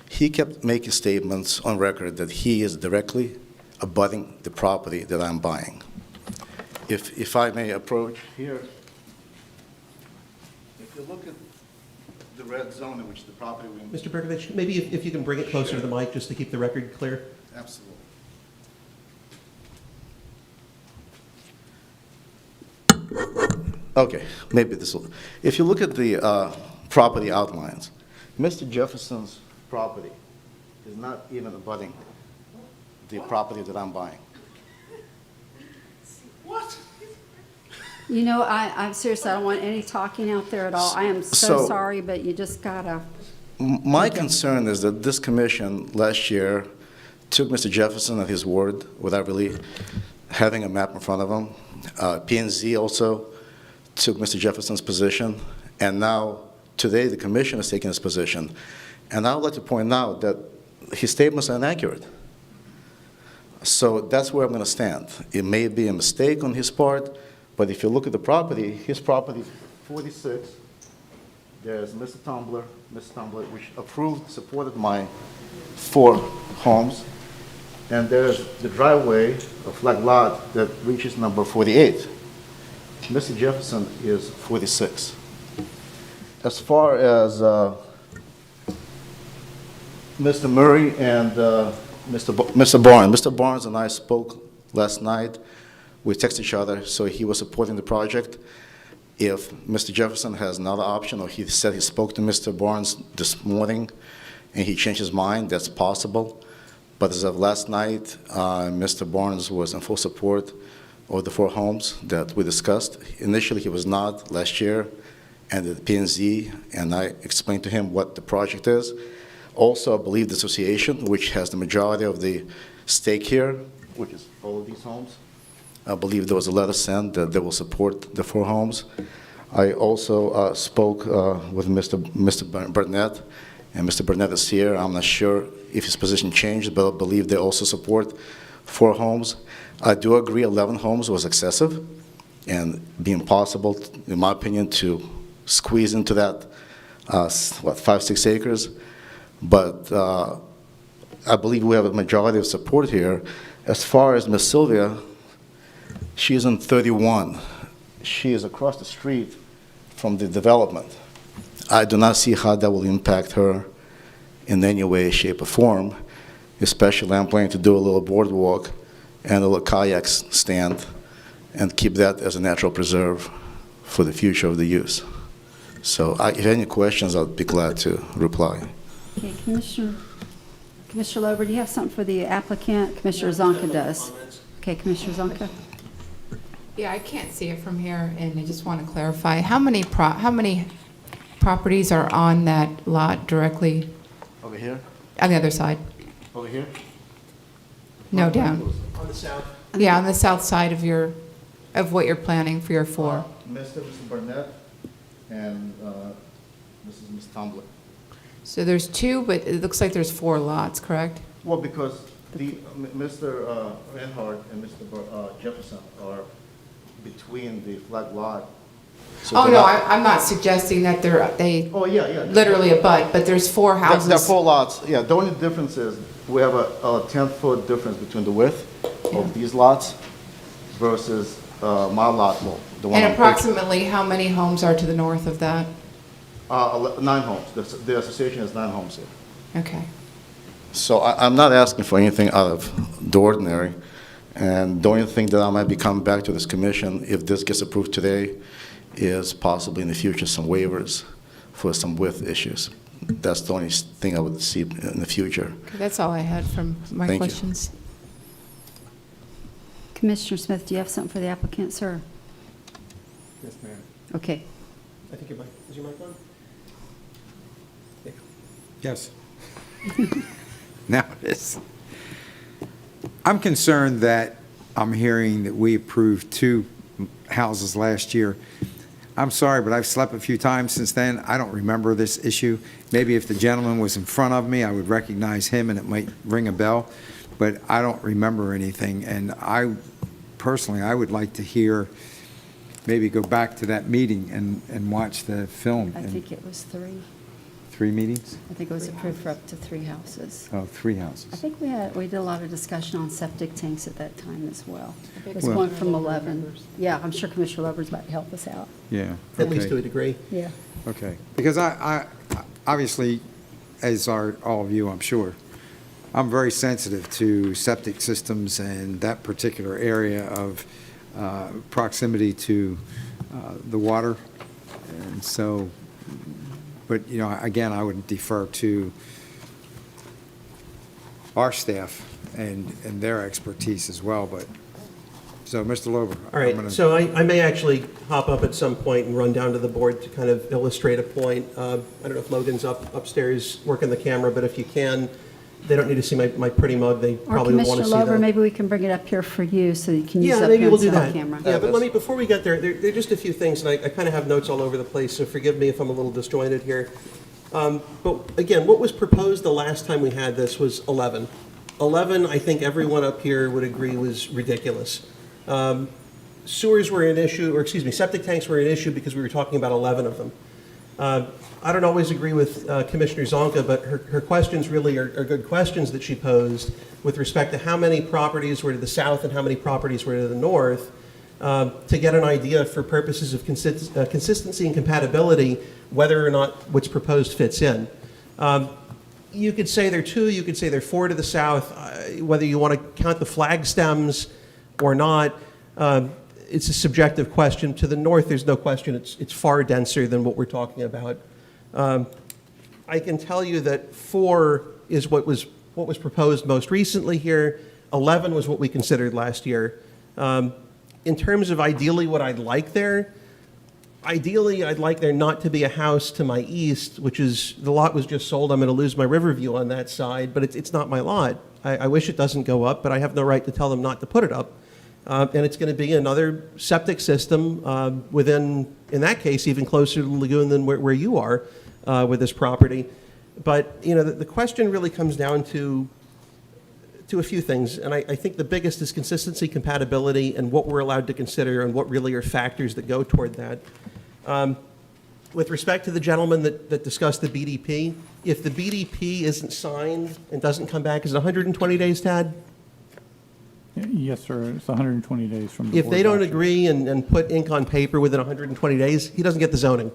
He kept making statements on record that he is directly abutting the property that I'm buying. If I may approach here, if you look at the red zone in which the property we... Mr. Berkovich, maybe if you can bring it closer to the mic just to keep the record clear. Absolutely. Okay, maybe this will... If you look at the property outlines, Mr. Jefferson's property is not even abutting the property that I'm buying. What? You know, I'm seriously, I don't want any talking out there at all. I am so So- sorry, but you just gotta, My concern is that this commission last year took Mr. Jefferson at his word without really having a map in front of him. P&Z also took Mr. Jefferson's position, and now today the commission is taking his position. And I would like to point out that his statements are inaccurate. So that's where I'm going to stand. It may be a mistake on his part, but if you look at the property, his property is 46. There's Mr. Tumbler, which approved, supported my 4 homes. And there's the driveway, a flag lot, that reaches number 48. Mr. Jefferson is 46. As far as Mr. Murray and Mr. Barnes. Mr. Barnes and I spoke last night. We texted each other, so he was supporting the project. If Mr. Jefferson has another option, or he said he spoke to Mr. Barnes this morning and he changed his mind, that's possible. But as of last night, Mr. Barnes was in full support of the 4 homes that we discussed. Initially, he was not last year, and the P&Z, and I explained to him what the project is. Also, I believe the association, which has the majority of the stake here, which is all of these homes, I believe there was a letter sent that they will support the 4 homes. I also spoke with Mr. Burnett, and Mr. Burnett is here. I'm not sure if his position changed, but I believe they also support 4 homes. I do agree 11 homes was excessive, and being possible, in my opinion, to squeeze into that, 5-6 acres. But I believe we have a majority of support here. As far as Ms. Sylvia, she is in 31. She is across the street from the development. I do not see how that will impact her in any way, shape, or form, especially I'm planning to do a little boardwalk and a little kayak stand and keep that as a natural preserve for the future of the use. So if any questions, I'll be glad to reply. Okay, Commissioner Lober, do you have something for the applicant? Commissioner Zonka does. Okay, Commissioner Zonka. Yeah, I can't see it from here, and I just want to clarify, how many properties are on that lot directly Over here? on the other side? Over here? No, down. On the south. Yeah, on the south side of what you're planning for your 4. Mr. Burnett and Mrs. Ms. Tumbler. So there's 2, but it looks like there's 4 lots, correct? Well, because Mr. Reinhardt and Mr. Jefferson are between the flag lot. So Oh, they're no, not- I'm not suggesting that they Oh, yeah. literally abut, but there's 4 houses. There are 4 lots, yeah. The only difference is we have a 10-foot difference between the width of these lots versus my lot, well, the one. And on approximately how many homes are to the north of that? 9 homes. The association has 9 homes here. Okay. So I'm not asking for anything out of the ordinary. And the only thing that I might be coming back to this commission, if this gets approved today, is possibly in the future some waivers for some width issues. That's the only thing I would see in the future. Okay, that's all I had from my Thank you. questions. Commissioner Smith, do you have something for the applicant, sir? Yes, ma'am. Okay. I think your mic, is your mic on? Yes. Now it is. I'm concerned that I'm hearing that we approved 2 houses last year. I'm sorry, but I've slept a few times since then. I don't remember this issue. Maybe if the gentleman was in front of me, I would recognize him and it might ring a bell, but I don't remember anything. And I would like to hear, maybe go back to that meeting and watch the film. I think it was 3. 3 meetings? I think it was approved for up to 3 houses. Oh, 3 houses. I think we did a lot of discussion on septic tanks at that time as well. It was Well- going from 11. Yeah, I'm sure Commissioner Lover's about to help us out. Yeah. At least okay. to a degree. Yeah. Okay, because I obviously, as are all of you, I'm sure, I'm very sensitive to septic systems and that particular area of proximity to the water. And so, but, you know, again, I would defer to our staff and their expertise as well, but, so, Mr. Lober. All right, so I may actually hop up at some point and run down to the board to kind of illustrate a point. I don't know if Logan's upstairs working the camera, but if you can, they don't need to see my pretty mug. They Or probably want to Commissioner see Lover, that. maybe we can bring it up here for you so you can use Yeah, up maybe here we'll and do set that. the camera. Yeah, but let me, before we get there are just a few things, and I kind of have notes all over the place, so forgive me if I'm a little disjointed here. But again, what was proposed the last time we had this was 11. 11, I think everyone up here would agree was ridiculous. Sewers were an issue, or excuse me, septic tanks were an issue because we were talking about 11 of them. I don't always agree with Commissioner Zonka, but her questions really are good questions that she posed with respect to how many properties were to the south and how many properties were to the north, to get an idea for purposes of consistency and compatibility, whether or not what's proposed fits in. You could say there are 2, you could say there are 4 to the south, whether you want to count the flag stems or not. It's a subjective question. To the north, there's no question. It's far denser than what we're talking about. I can tell you that 4 is what was proposed most recently here. 11 was what we considered last year. In terms of ideally what I'd like there, ideally I'd like there not to be a house to my east, which is, the lot was just sold. I'm going to lose my river view on that side, but it's not my lot. I wish it doesn't go up, but I have no right to tell them not to put it up. And it's going to be another septic system within, in that case, even closer to the lagoon than where you are with this property. But, you know, the question really comes down to to a few things, and I think the biggest is consistency, compatibility, and what we're allowed to consider and what really are factors that go toward that. With respect to the gentleman that discussed the BDP, if the BDP isn't signed and doesn't come back, is it 120 days, Tad? Yes, sir. It's 120 days from the If they board's don't action. agree and put ink on paper within 120 days, he doesn't get the zoning.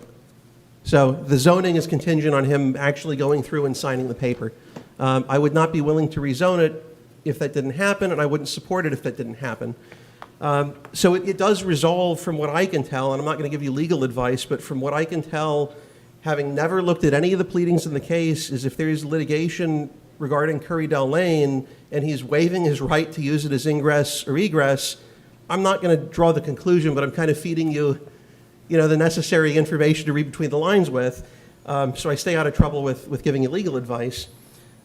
So the zoning is contingent on him actually going through and signing the paper. I would not be willing to rezone it if that didn't happen, and I wouldn't support it if that didn't happen. So it does resolve, from what I can tell, and I'm not going to give you legal advice, but from what I can tell, having never looked at any of the pleadings in the case, is if there is litigation regarding Currydale Lane and he's waiving his right to use it as ingress or egress, I'm not going to draw the conclusion, but I'm kind of feeding you, the necessary information to read between the lines with, so I stay out of trouble with giving you legal advice.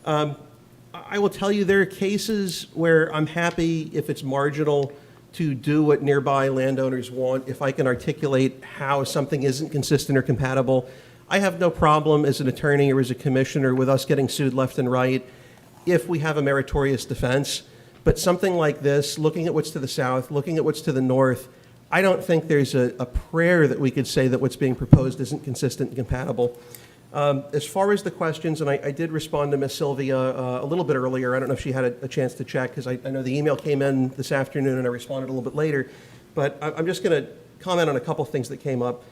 I will tell you there are cases where I'm happy, if it's marginal, to do what nearby landowners want, if I can articulate how something isn't consistent or compatible. I have no problem as an attorney or as a commissioner with us getting sued left and right if we have a meritorious defense. But something like this, looking at what's to the south, looking at what's to the north, I don't think there's a prayer that we could say that what's being proposed isn't consistent and compatible. As far as the questions, and I did respond to Ms. Sylvia a little bit earlier. I don't know if she had a chance to check, because I know the email came in this afternoon and I responded a little bit later. But I'm just going to comment on a couple things that came up.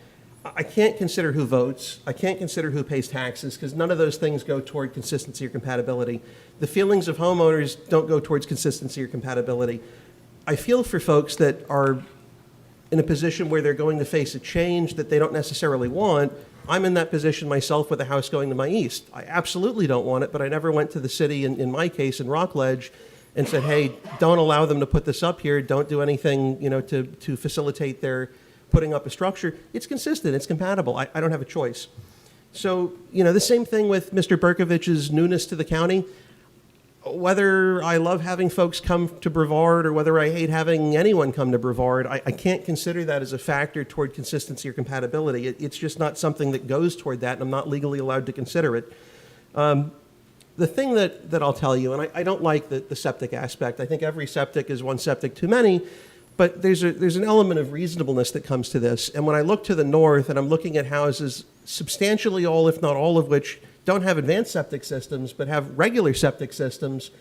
I can't consider who votes. I can't consider who pays taxes, because none of those things go toward consistency or compatibility. The feelings of homeowners don't go towards consistency or compatibility. I feel for folks that are in a position where they're going to face a change that they don't necessarily want. I'm in that position myself with a house going to my east. I absolutely don't want it, but I never went to the city, in my case, in Rockledge, and said, hey, don't allow them to put this up here. Don't do anything, to facilitate their putting up a structure. It's consistent. It's compatible. I don't have a choice. So, the same thing with Mr. Berkovich's newness to the county. Whether I love having folks come to Brevard or whether I hate having anyone come to Brevard, I can't consider that as a factor toward consistency or compatibility. It's just not something that goes toward that, and I'm not legally allowed to consider it. The thing that I'll tell you, and I don't like the septic aspect. I think every septic is one septic too many, but there's an element of reasonableness that comes to this. And when I look to the north and I'm looking at houses, substantially all, if not all of which, don't have advanced septic systems, but have regular septic systems.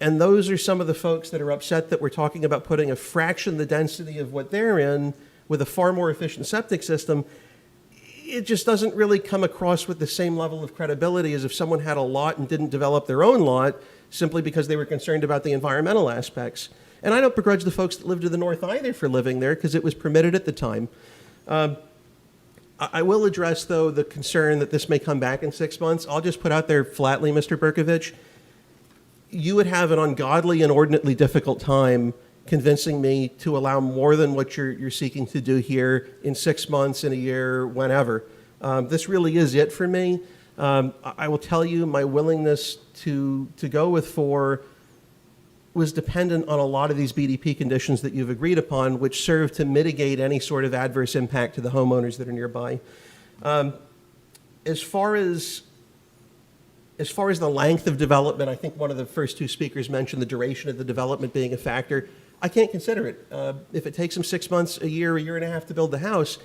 And those are some of the folks that are upset that we're talking about putting a fraction the density of what they're in with a far more efficient septic system. It just doesn't really come across with the same level of credibility as if someone had a lot and didn't develop their own lot simply because they were concerned about the environmental aspects. And I don't begrudge the folks that live to the north either for living there, because it was permitted at the time. I will address, though, the concern that this may come back in 6 months. I'll just put out there flatly, Mr. Berkovich, you would have an ungodly, inordinately difficult time convincing me to allow more than what you're seeking to do here in 6 months, in a year, whenever. This really is it for me. I will tell you my willingness to go with 4 was dependent on a lot of these Bdp conditions that you've agreed upon, which serve to mitigate any sort of adverse impact to the homeowners that are nearby. As far as the length of development, I think one of the first 2 speakers mentioned the duration of the development being a factor. I can't consider it. If it takes them 6 months, a year and a half to build the house,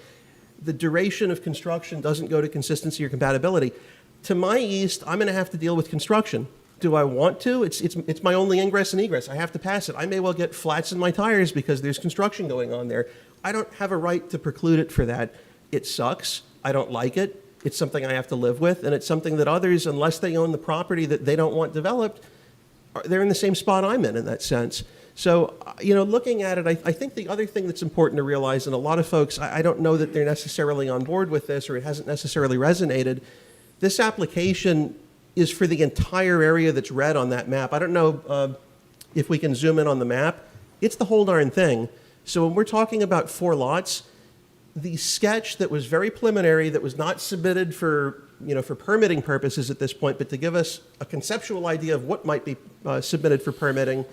the duration of construction doesn't go to consistency or compatibility. To my east, I'm going to have to deal with construction. Do I want to? It's my only ingress and egress. I have to pass it. I may well get flats in my tires because there's construction going on there. I don't have a right to preclude it for that. It sucks. I don't like it. It's something I have to live with, and it's something that others, unless they own the property that they don't want developed, they're in the same spot I'm in that sense. So, looking at it, I think the other thing that's important to realize, and a lot of folks, I don't know that they're necessarily on board with this, or it hasn't necessarily resonated, this application is for the entire area that's red on that map. I don't know if we can zoom in on the map. It's the whole darn thing. So when we're talking about 4 lots, the sketch that was very preliminary, that was not submitted for permitting purposes at this point, but to give us a conceptual idea of what might be submitted for permitting,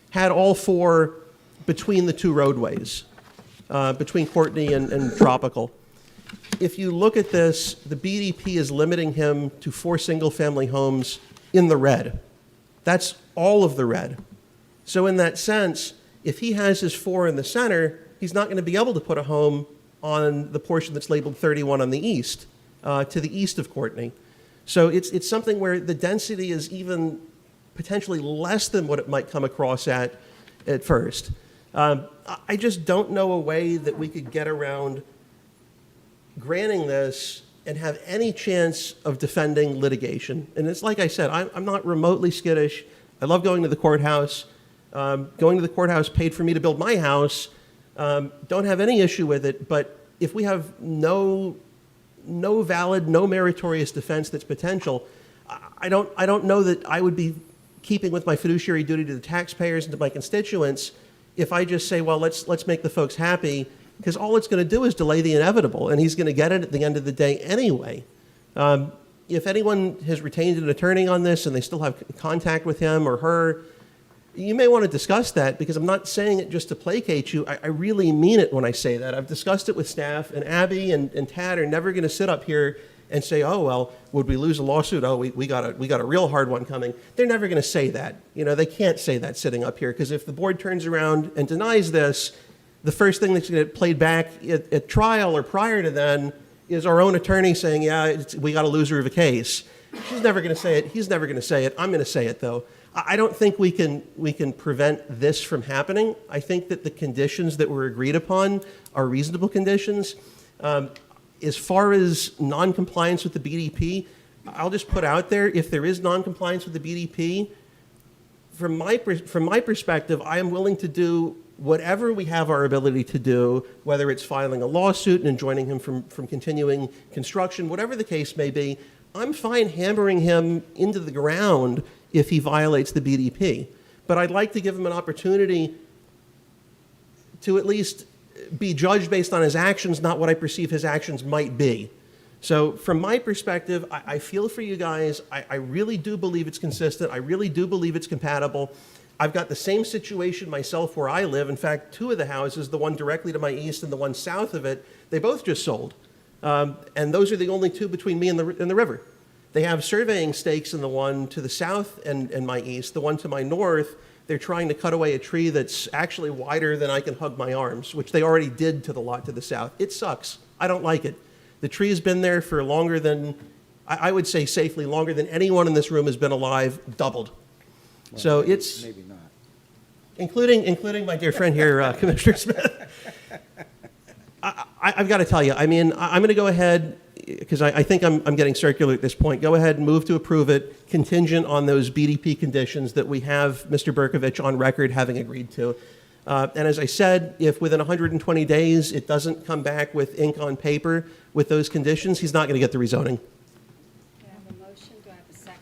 had all 4 between the 2 roadways, between Courtney and Tropical. If you look at this, the BDP is limiting him to 4 single-family homes in the red. That's all of the red. So in that sense, if he has his 4 in the center, he's not going to be able to put a home on the portion that's labeled 31 on the east, to the east of Courtney. So it's something where the density is even potentially less than what it might come across at first. I just don't know a way that we could get around granting this and have any chance of defending litigation. And it's like I said, I'm not remotely skittish. I love going to the courthouse. Going to the courthouse paid for me to build my house. Don't have any issue with it. But if we have no valid, no meritorious defense that's potential, I don't know that I would be keeping with my fiduciary duty to the taxpayers and to my constituents if I just say, well, let's make the folks happy, because all it's going to do is delay the inevitable, and he's going to get it at the end of the day anyway. If anyone has retained an attorney on this and they still have contact with him or her, you may want to discuss that, because I'm not saying it just to placate you. I really mean it when I say that. I've discussed it with staff, and Abby and Tad are never going to sit up here and say, oh, well, would we lose a lawsuit? Oh, we got a real hard one coming. They're never going to say that. You know, they can't say that sitting up here, because if the board turns around and denies this, the first thing that's going to get played back at trial or prior to then is our own attorney saying, yeah, we got a loser of a case. She's never going to say it. He's never going to say it. I'm going to say it, though. I don't think we can prevent this from happening. I think that the conditions that were agreed upon are reasonable conditions. As far as non-compliance with the BDP, I'll just put out there, if there is non-compliance with the BDP, from my perspective, I am willing to do whatever we have our ability to do, whether it's filing a lawsuit and enjoining him from continuing construction, whatever the case may be. I'm fine hammering him into the ground if he violates the BDP. But I'd like to give him an opportunity to at least be judged based on his actions, not what I perceive his actions might be. So from my perspective, I feel for you guys. I really do believe it's consistent. I really do believe it's compatible. I've got the same situation myself where I live. In fact, 2 of the houses, the one directly to my east and the one south of it, they both just sold. And those are the only 2 between me and the river. They have surveying stakes in the one to the south and my east. The one to my north, they're trying to cut away a tree that's actually wider than I can hug my arms, which they already did to the lot to the south. It sucks. I don't like it. The tree has been there for longer than, I would say safely, longer than anyone in this room has been alive, doubled. Well, So it's, maybe not. Including my dear friend here, Commissioner Smith. I've got to tell you, I mean, I'm going to go ahead, because I think I'm getting circular at this point. Go ahead and move to approve it, contingent on those BDP conditions that we have Mr. Berkovich on record having agreed to. And as I said, if within 120 days it doesn't come back with ink on paper with those conditions, he's not going to get the rezoning. Do I have a motion? Do I have a second?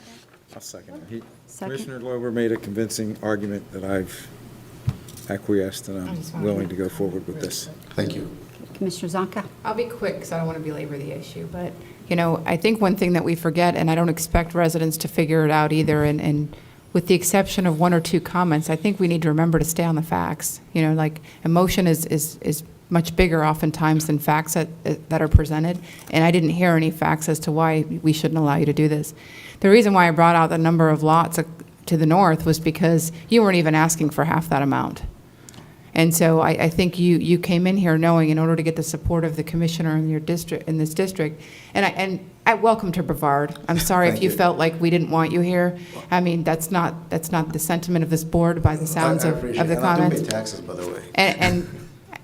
I'll second it. Second. Commissioner Lober made a convincing argument that I've acquiesced, and I'm willing to go forward with this. Thank you. Commissioner Zonka? I'll be quick because I don't want to belabor the issue, but, you know, I think one thing that we forget, and I don't expect residents to figure it out either, and with the exception of 1 or 2 comments, I think we need to remember to stay on the facts. You know, like, emotion is much bigger oftentimes than facts that are presented, and I didn't hear any facts as to why we shouldn't allow you to do this. The reason why I brought out the number of lots to the north was because you weren't even asking for half that amount. And so I think you came in here knowing, in order to get the support of the commissioner in your district, in this district, and I welcome to Brevard. I'm sorry if you felt like we didn't want you here. I mean, that's not the sentiment of this board by the sounds of the comments. I do pay taxes, by the way.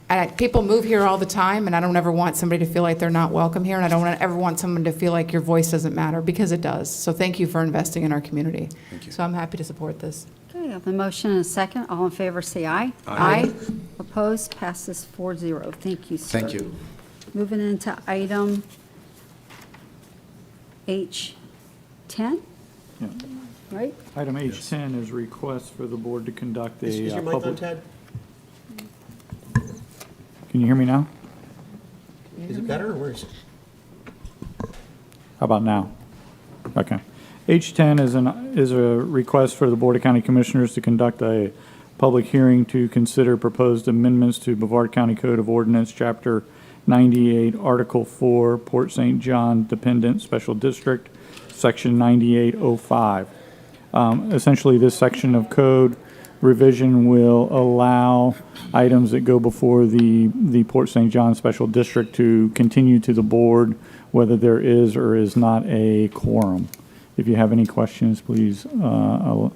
And people move here all the time, and I don't ever want somebody to feel like they're not welcome here, and I don't ever want someone to feel like your voice doesn't matter, because it does. So thank you for investing in our community. Thank you. So I'm happy to support this. Okay, I have a motion and a second. All in favor, say aye. Aye. Opposed? Passes 4-0. Thank you, sir. Thank you. Moving into item H10, Yeah. right? Item H10 is request for the board to conduct a Is your mic on, public... Ted? Can you hear me now? Is it better or worse? How about now? Okay. H10 is a request for the Board of County Commissioners to conduct a public hearing to consider proposed amendments to Brevard County Code of Ordinance, Chapter 98, Article 4, Port St. John Dependent Special District, Section 9805. Essentially, this section of code revision will allow items that go before the Port St. John Special District to continue to the board, whether there is or is not a quorum. If you have any questions, please, I'm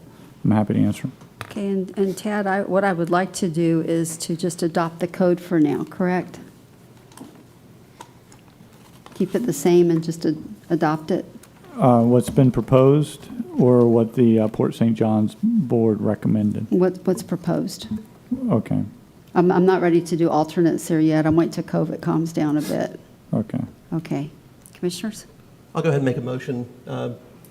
happy to answer them. Okay, and Tad, what I would like to do is to just adopt the code for now, correct? Keep it the same and just adopt it? What's been proposed or what the Port St. John's board recommended? What's proposed? Okay, I'm not ready to do alternates here yet. I'm waiting till COVID calms down a bit. okay. Okay. Commissioners? I'll go ahead and make a motion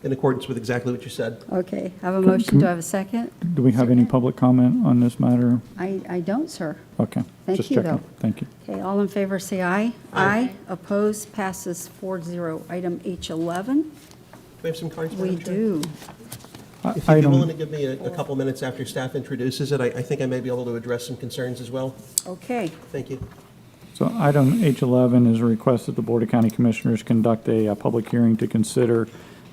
in accordance with exactly what you said. Okay, I have a motion. Do I have a second? Do we have any public comment on this matter? I don't, sir. Okay. Thank just you, checking. though. Thank you. Okay, all in favor, say aye. Aye. Opposed, passes 4-0. Item H11. We have some cards, We Madam Chair? do. If you'd be willing to give me a couple minutes after staff introduces it, I think I may be able to address some concerns as well. Okay. Thank you. So item H11 is a request that the Board of County Commissioners conduct a public hearing to consider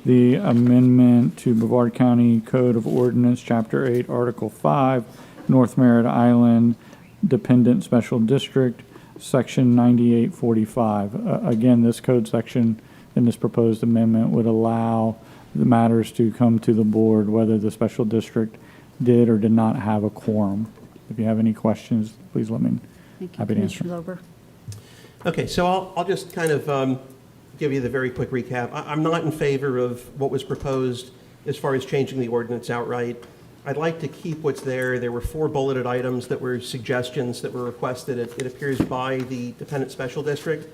the amendment to Brevard County Code of Ordinance, Chapter 8, Article 5, North Merritt Island Dependent Special District, Section 9845. Again, this code section in this proposed amendment would allow the matters to come to the board whether the special district did or did not have a quorum. If you have any questions, please let me. Thank you, Happy to answer. Commissioner Lober. Okay, so I'll just kind of give you the very quick recap. I'm not in favor of what was proposed as far as changing the ordinance outright. I'd like to keep what's there. There were 4 bulleted items that were suggestions that were requested, it appears, by the Dependent Special District.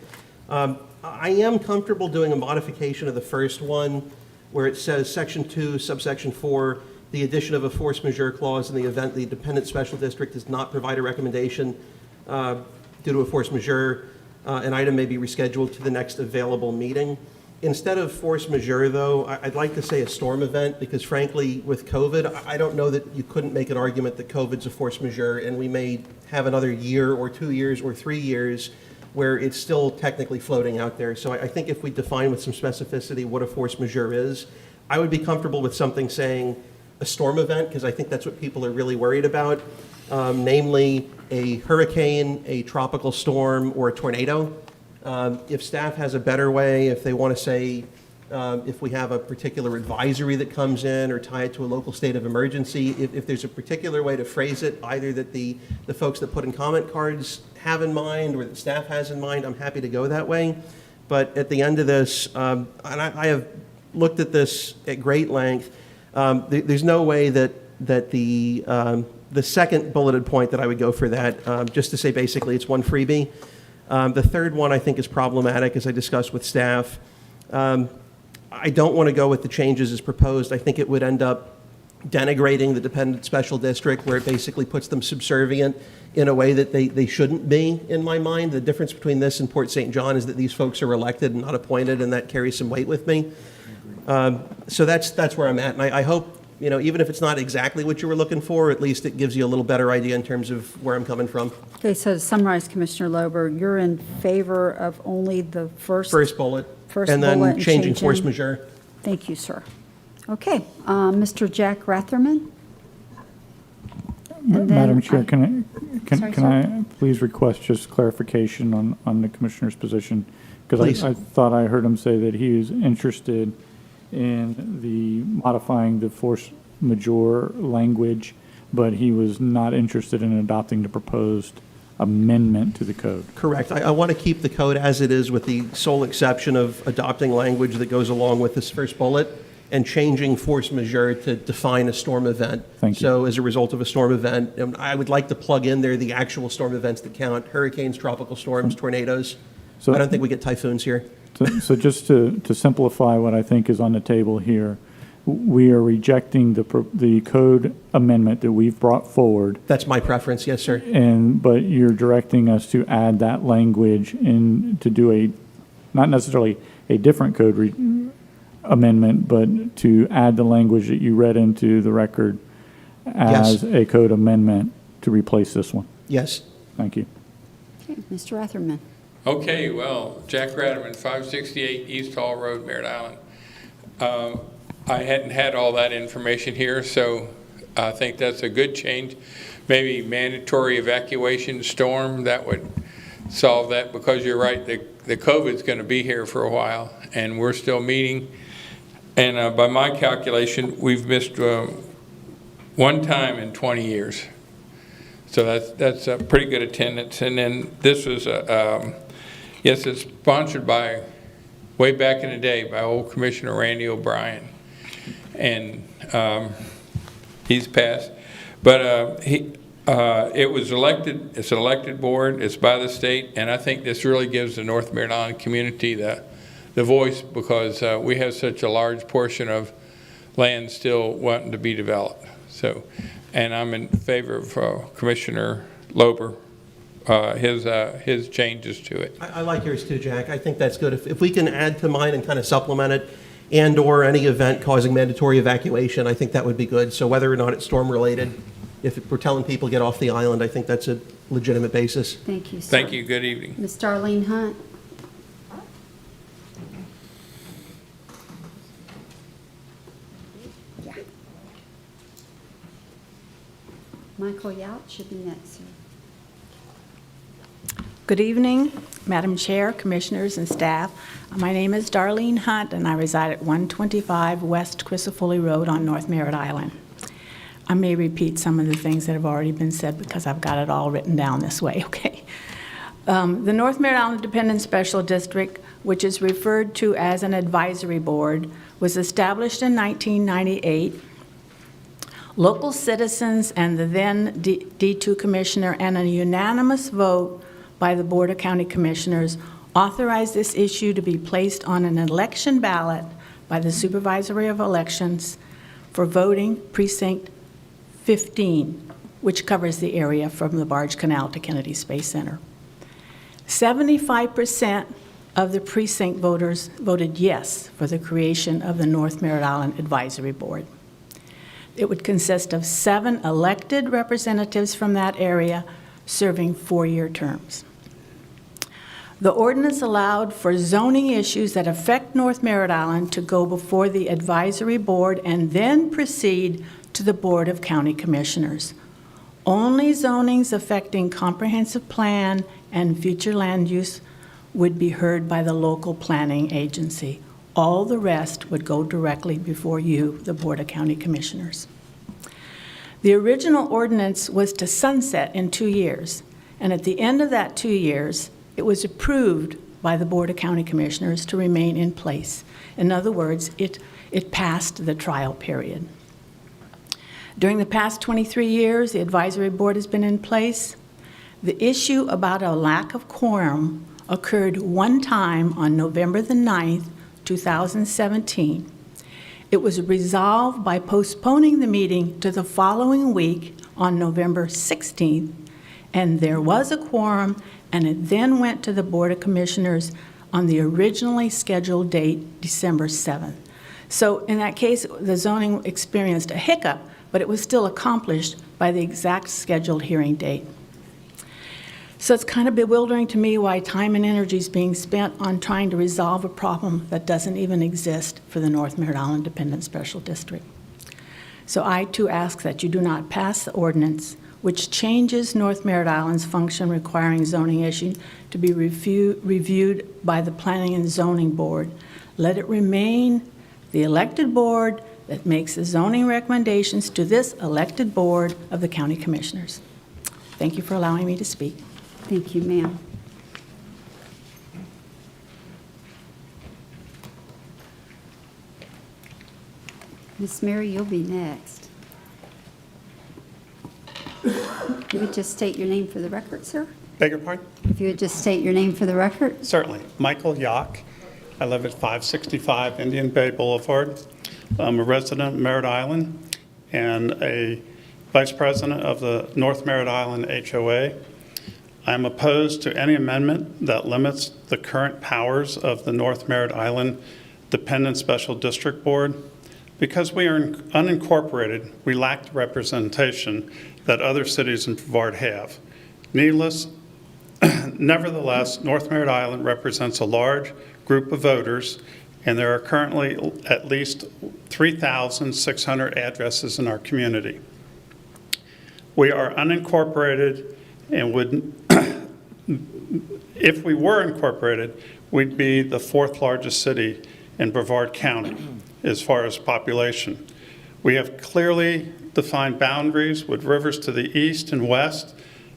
I am comfortable doing a modification of the first one where it says Section 2, subsection 4, the addition of a force majeure clause in the event the Dependent Special District does not provide a recommendation due to a force majeure. An item may be rescheduled to the next available meeting. Instead of force majeure, though, I'd like to say a storm event, because frankly, with COVID, I don't know that you couldn't make an argument that COVID's a force majeure, and we may have another year or 2 years or 3 years where it's still technically floating out there. So I think if we define with some specificity what a force majeure is, I would be comfortable with something saying a storm event, because I think that's what people are really worried about, namely a hurricane, a tropical storm, or a tornado. If staff has a better way, if they want to say, if we have a particular advisory that comes in or tie it to a local state of emergency, if there's a particular way to phrase it, either that the folks that put in comment cards have in mind or that staff has in mind, I'm happy to go that way. But at the end of this, and I have looked at this at great length, there's no way that the second bulleted point that I would go for that, just to say basically it's one freebie. The third one I think is problematic, as I discussed with staff. I don't want to go with the changes as proposed. I think it would end up denigrating the Dependent Special District, where it basically puts them subservient in a way that they shouldn't be, in my mind. The difference between this and Port St. John is that these folks are elected and not appointed, and that carries some weight with me. So that's where I'm at, and I hope, even if it's not exactly what you were looking for, at least it gives you a little better idea in terms of where I'm coming from. Okay, so to summarize, Commissioner Lober, you're in favor of only the first bullet, and and then changing force majeure. Thank you, sir. Okay, Mr. Jack Ratherman. And then Madam Chair, can Sorry, I please request just clarification on the Commissioner's position? Because I thought I heard him say that he is interested in the modifying the force majeure language, but he was not interested in adopting the proposed amendment to the code. Correct. I want to keep the code as it is, with the sole exception of adopting language that goes along with this first bullet and changing force majeure to define a storm event. Thank you. So as a result of a storm event, I would like to plug in there the actual storm events that count: hurricanes, tropical storms, tornadoes. So I don't think we get typhoons here. So just to simplify what I think is on the table here, we are rejecting the code amendment that we've brought forward. That's my preference, yes, sir. But you're directing us to add that language in to do not necessarily a different code amendment, but to add the language that you read into the record as a code amendment to replace this one. Yes. Thank you. Okay, Mr. Ratherman. Okay, well, Jack Ratterman, 568 East Hall Road, Merritt Island. I hadn't had all that information here, so I think that's a good change. Maybe mandatory evacuation storm, that would solve that, because you're right, the COVID's going to be here for a while, and we're still meeting. And by my calculation, we've missed one time in 20 years. So that's a pretty good attendance. And then this was, yes, it's sponsored by, way back in the day, by old Commissioner Randy O'Brien. And he's passed. But it was elected, it's an elected board, it's by the state, and I think this really gives the North Merritt Island community the voice, because we have such a large portion of land still wanting to be developed. So, and I'm in favor of Commissioner Lober, his changes to it. I like yours too, Jack. I think that's good. If we can add to mine and kind of supplement it, and or any event causing mandatory evacuation, I think that would be good. So whether or not it's storm related, if we're telling people get off the island, I think that's a legitimate basis. Thank you, sir. Thank you. Good evening. Ms. Darlene Hunt. Yeah. Michael Yout should be next, sir. Good evening, Madam Chair, Commissioners, and staff. My name is Darlene Hunt, and I reside at 125 West Crisafulli Road on North Merritt Island. I may repeat some of the things that have already been said because I've got it all written down this way, okay? The North Merritt Island Independent Special District, which is referred to as an advisory board, was established in 1998. Local citizens and the then D2 Commissioner and a unanimous vote by the Board of County Commissioners authorized this issue to be placed on an election ballot by the Supervisory of Elections for voting precinct 15, which covers the area from the Barge Canal to Kennedy Space Center. 75% of the precinct voters voted yes for the creation of the North Merritt Island Advisory Board. It would consist of 7 elected representatives from that area serving 4-year terms. The ordinance allowed for zoning issues that affect North Merritt Island to go before the advisory board and then proceed to the Board of County Commissioners. Only zonings affecting comprehensive plan and future land use would be heard by the local planning agency. All the rest would go directly before you, the Board of County Commissioners. The original ordinance was to sunset in 2 years, and at the end of that 2 years, it was approved by the Board of County Commissioners to remain in place. In other words, it passed the trial period. During the past 23 years, the advisory board has been in place. The issue about a lack of quorum occurred one time on November the 9th, 2017. It was resolved by postponing the meeting to the following week on November 16th, and there was a quorum, and it then went to the Board of Commissioners on the originally scheduled date, December 7th. So in that case, the zoning experienced a hiccup, but it was still accomplished by the exact scheduled hearing date. So it's kind of bewildering to me why time and energy is being spent on trying to resolve a problem that doesn't even exist for the North Merritt Island Independent Special District. So I too ask that you do not pass the ordinance which changes North Merritt Island's function requiring zoning issue to be reviewed by the Planning and Zoning Board. Let it remain the elected board that makes the zoning recommendations to this elected board of the County Commissioners. Thank you for allowing me to speak. Thank you, ma'am. Miss Mary, you'll be next. You would just state your name for the record, sir? Beg your pardon? If you would just state your name for the record? Certainly. Michael Yock. I live at 565 Indian Bay Boulevard. I'm a resident of Merritt Island and a vice president of the North Merritt Island HOA. I'm opposed to any amendment that limits the current powers of the North Merritt Island Dependent Special District Board. Because we are unincorporated, we lack the representation that other cities in Brevard have. Nevertheless, North Merritt Island represents a large group of voters and there are currently at least 3,600 addresses in our community. We are unincorporated and would, if we were incorporated, we'd be the 4th largest city in Brevard County as far as population. We have clearly defined boundaries with rivers to the east and west,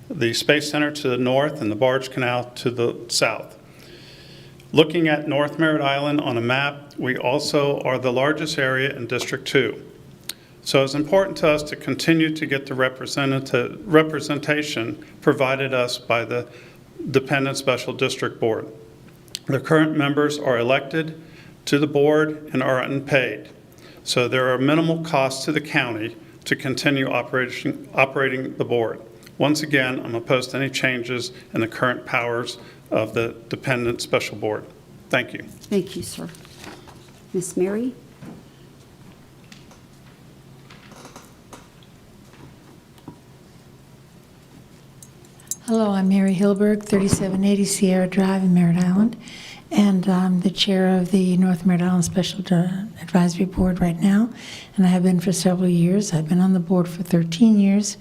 the Space Center to the north, and the Barge Canal to the south. Looking at North Merritt Island on a map, we also are the largest area in District 2. So it's important to us to continue to get the representation provided us by the Dependent Special District Board. The current members are elected to the board and are unpaid. So there are minimal costs to the county to continue operating the board. Once again, I'm opposed to any changes in the current powers of the Dependent Special Board. Thank you. Thank you, sir. Ms. Mary? Hello, I'm Mary Hilberg, 3780 Sierra Drive in Merritt Island, and I'm the chair of the North Merritt Island Special Advisory Board right now, and I have been for several years. I've been on the board for 13 years,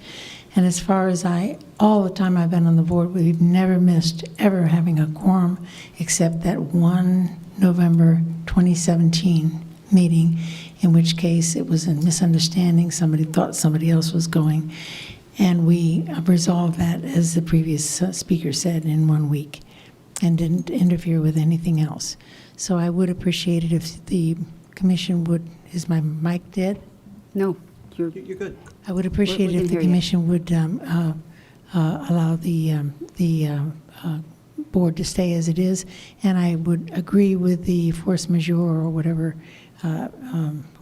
and as far as all the time I've been on the board, we've never missed ever having a quorum except that one November 2017 meeting, in which case it was a misunderstanding. Somebody thought somebody else was going. And we resolved that, as the previous speaker said, in 1 week and didn't interfere with anything else. So I would appreciate it if the commission would, is my mic dead? No, You're good. I would appreciate We it can if the hear you. commission would allow the board to stay as it is. And I would agree with the force majeure or whatever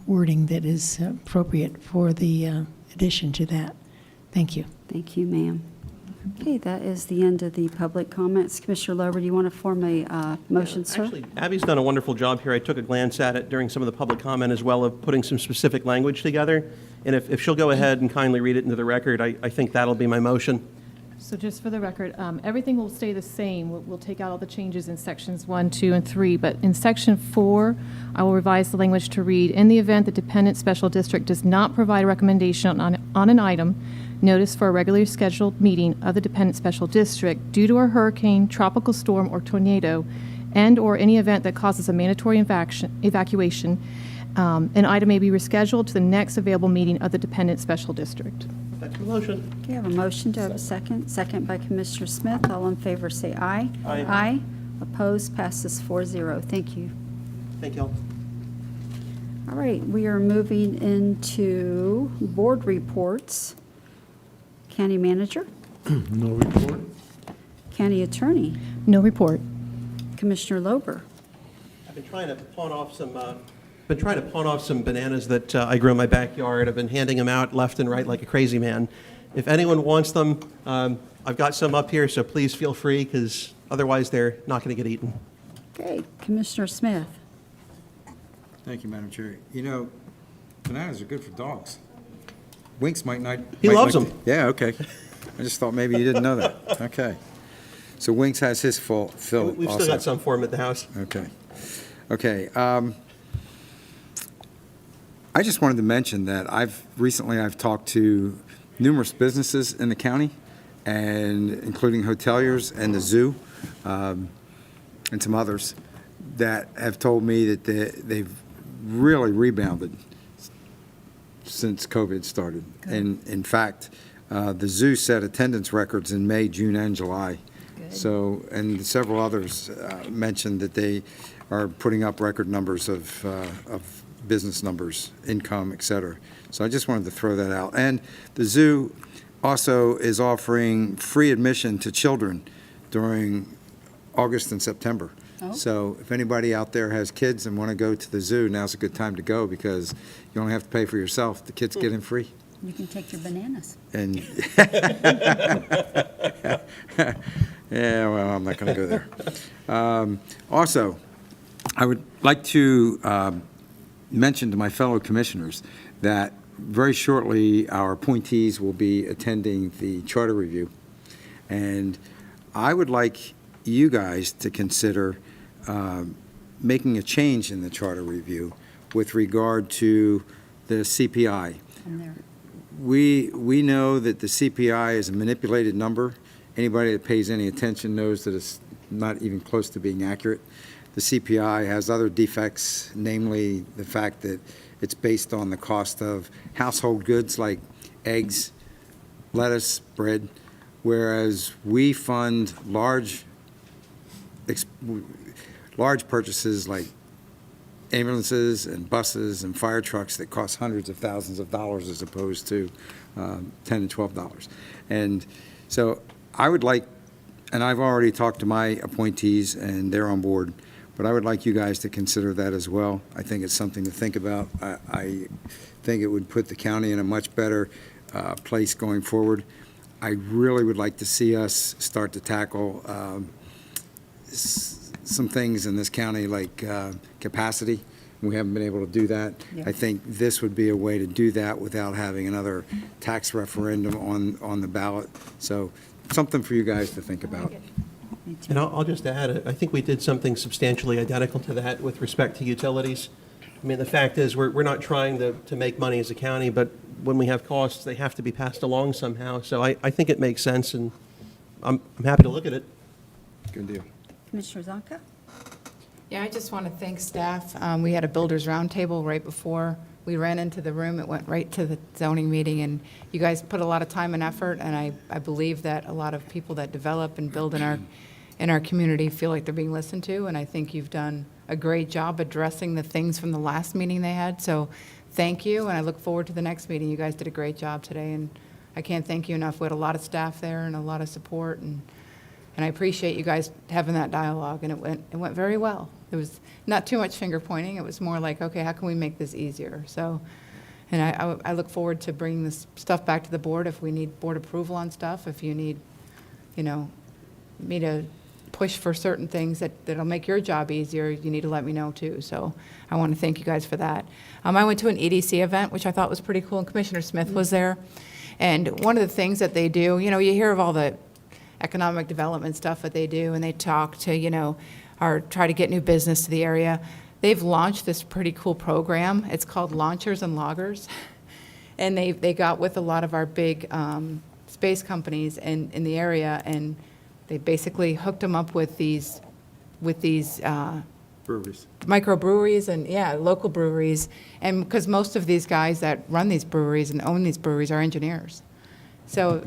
wording that is appropriate for the addition to that. Thank you. Thank you, ma'am. Okay, that is the end of the public comments. Commissioner Lober, do you want to form a motion, sir? Actually, Abby's done a wonderful job here. I took a glance at it during some of the public comment as well, of putting some specific language together. And if she'll go ahead and kindly read it into the record, I think that'll be my motion. So just for the record, everything will stay the same. We'll take out all the changes in sections 1, 2, and 3. But in section 4, I will revise the language to read, in the event the dependent special district does not provide a recommendation on an item, notice for a regularly scheduled meeting of the dependent special district due to a hurricane, tropical storm, or tornado, and or any event that causes a mandatory evacuation, an item may be rescheduled to the next available meeting of the dependent special district. That's the motion. Okay, I have a motion. Do I have a second? Second by Commissioner Smith. All in favor say aye. Aye. Aye. Opposed, passes 4-0. Thank you. Thank you all. All right, we are moving into board reports. County Manager? No report. County Attorney? No report. Commissioner Lober? I've been trying to pawn off some bananas that I grew in my backyard. I've been handing them out left and right like a crazy man. If anyone wants them, I've got some up here, so please feel free, because otherwise they're not going to get eaten. Okay, Commissioner Smith? Thank you, Madam Chair. You know, bananas are good for dogs. Winks might not. He might loves like them. Yeah, okay. I just thought maybe you didn't know that. Okay. So Winks has his fill We've also. still got some for him at the house. Okay. Okay. I just wanted to mention that I've talked to numerous businesses in the county, and including hoteliers and the zoo, and some others, that have told me that they've really rebounded since COVID started. And in fact, the zoo set attendance records in May, June, and July. Good. So, and several others mentioned that they are putting up record numbers of business numbers, income, et cetera. So I just wanted to throw that out. And the zoo also is offering free admission to children during August and September. Oh. So if anybody out there has kids and want to go to the zoo, now's a good time to go, because you only have to pay for yourself. The kids get in free. You can take your bananas. And yeah, well, I'm not going to go there. Also, I would like to mention to my fellow commissioners that very shortly our appointees will be attending the charter review. And I would like you guys to consider making a change in the charter review with regard to the CPI. We know that the CPI is a manipulated number. Anybody that pays any attention knows that it's not even close to being accurate. The CPI has other defects, namely the fact that it's based on the cost of household goods like eggs, lettuce, bread, whereas we fund large purchases like ambulances and buses and fire trucks that cost hundreds of thousands of dollars as opposed to $10 and $12. And so I would like, and I've already talked to my appointees and they're on board, but I would like you guys to consider that as well. I think it's something to think about. I think it would put the county in a much better place going forward. I really would like to see us start to tackle some things in this county like capacity. We haven't been able to do that. Yeah. I think this would be a way to do that without having another tax referendum on the ballot. So something for you guys to think about. And I'll just add, I think we did something substantially identical to that with respect to utilities. I mean, the fact is, we're not trying to make money as a county, but when we have costs, they have to be passed along somehow. So I think it makes sense, and I'm happy to look at it. Good deal. Commissioner Zonka? Yeah, I just want to thank staff. We had a builders roundtable right before we ran into the room. It went right to the zoning meeting, and you guys put a lot of time and effort, and I believe that a lot of people that develop and build in our community feel like they're being listened to, and I think you've done a great job addressing the things from the last meeting they had. So thank you, and I look forward to the next meeting. You guys did a great job today, and I can't thank you enough. We had a lot of staff there and a lot of support, and I appreciate you guys having that dialogue, and it went very well. There was not too much finger pointing. It was more like, okay, how can we make this easier? So, and I look forward to bringing this stuff back to the board if we need board approval on stuff, if you need, me to push for certain things that'll make your job easier, you need to let me know too. So I want to thank you guys for that. I went to an EDC event, which I thought was pretty cool, and Commissioner Smith was there. And one of the things that they do, you hear of all the economic development stuff that they do, and they talk to, or try to get new business to the area. They've launched this pretty cool program. It's called Launchers and Loggers. And they got with a lot of our big space companies in the area, and they basically hooked them up with these Breweries. microbreweries and, local breweries. And because most of these guys that run these breweries and own these breweries are engineers. So,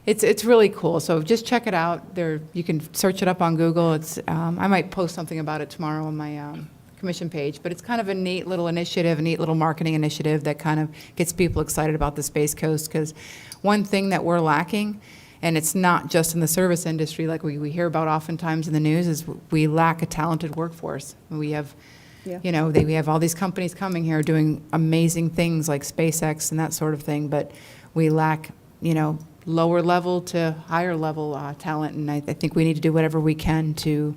it's really cool. So just check it out. You can search it up on Google. I might post something about it tomorrow on my commission page, but it's kind of a neat little initiative, a neat little marketing initiative that kind of gets people excited about the Space Coast, because one thing that we're lacking, and it's not just in the service industry like we hear about oftentimes in the news, is we lack a talented workforce. We have, we have all these companies coming here doing amazing things like SpaceX and that sort of thing, but we lack, lower level to higher level talent, and I think we need to do whatever we can to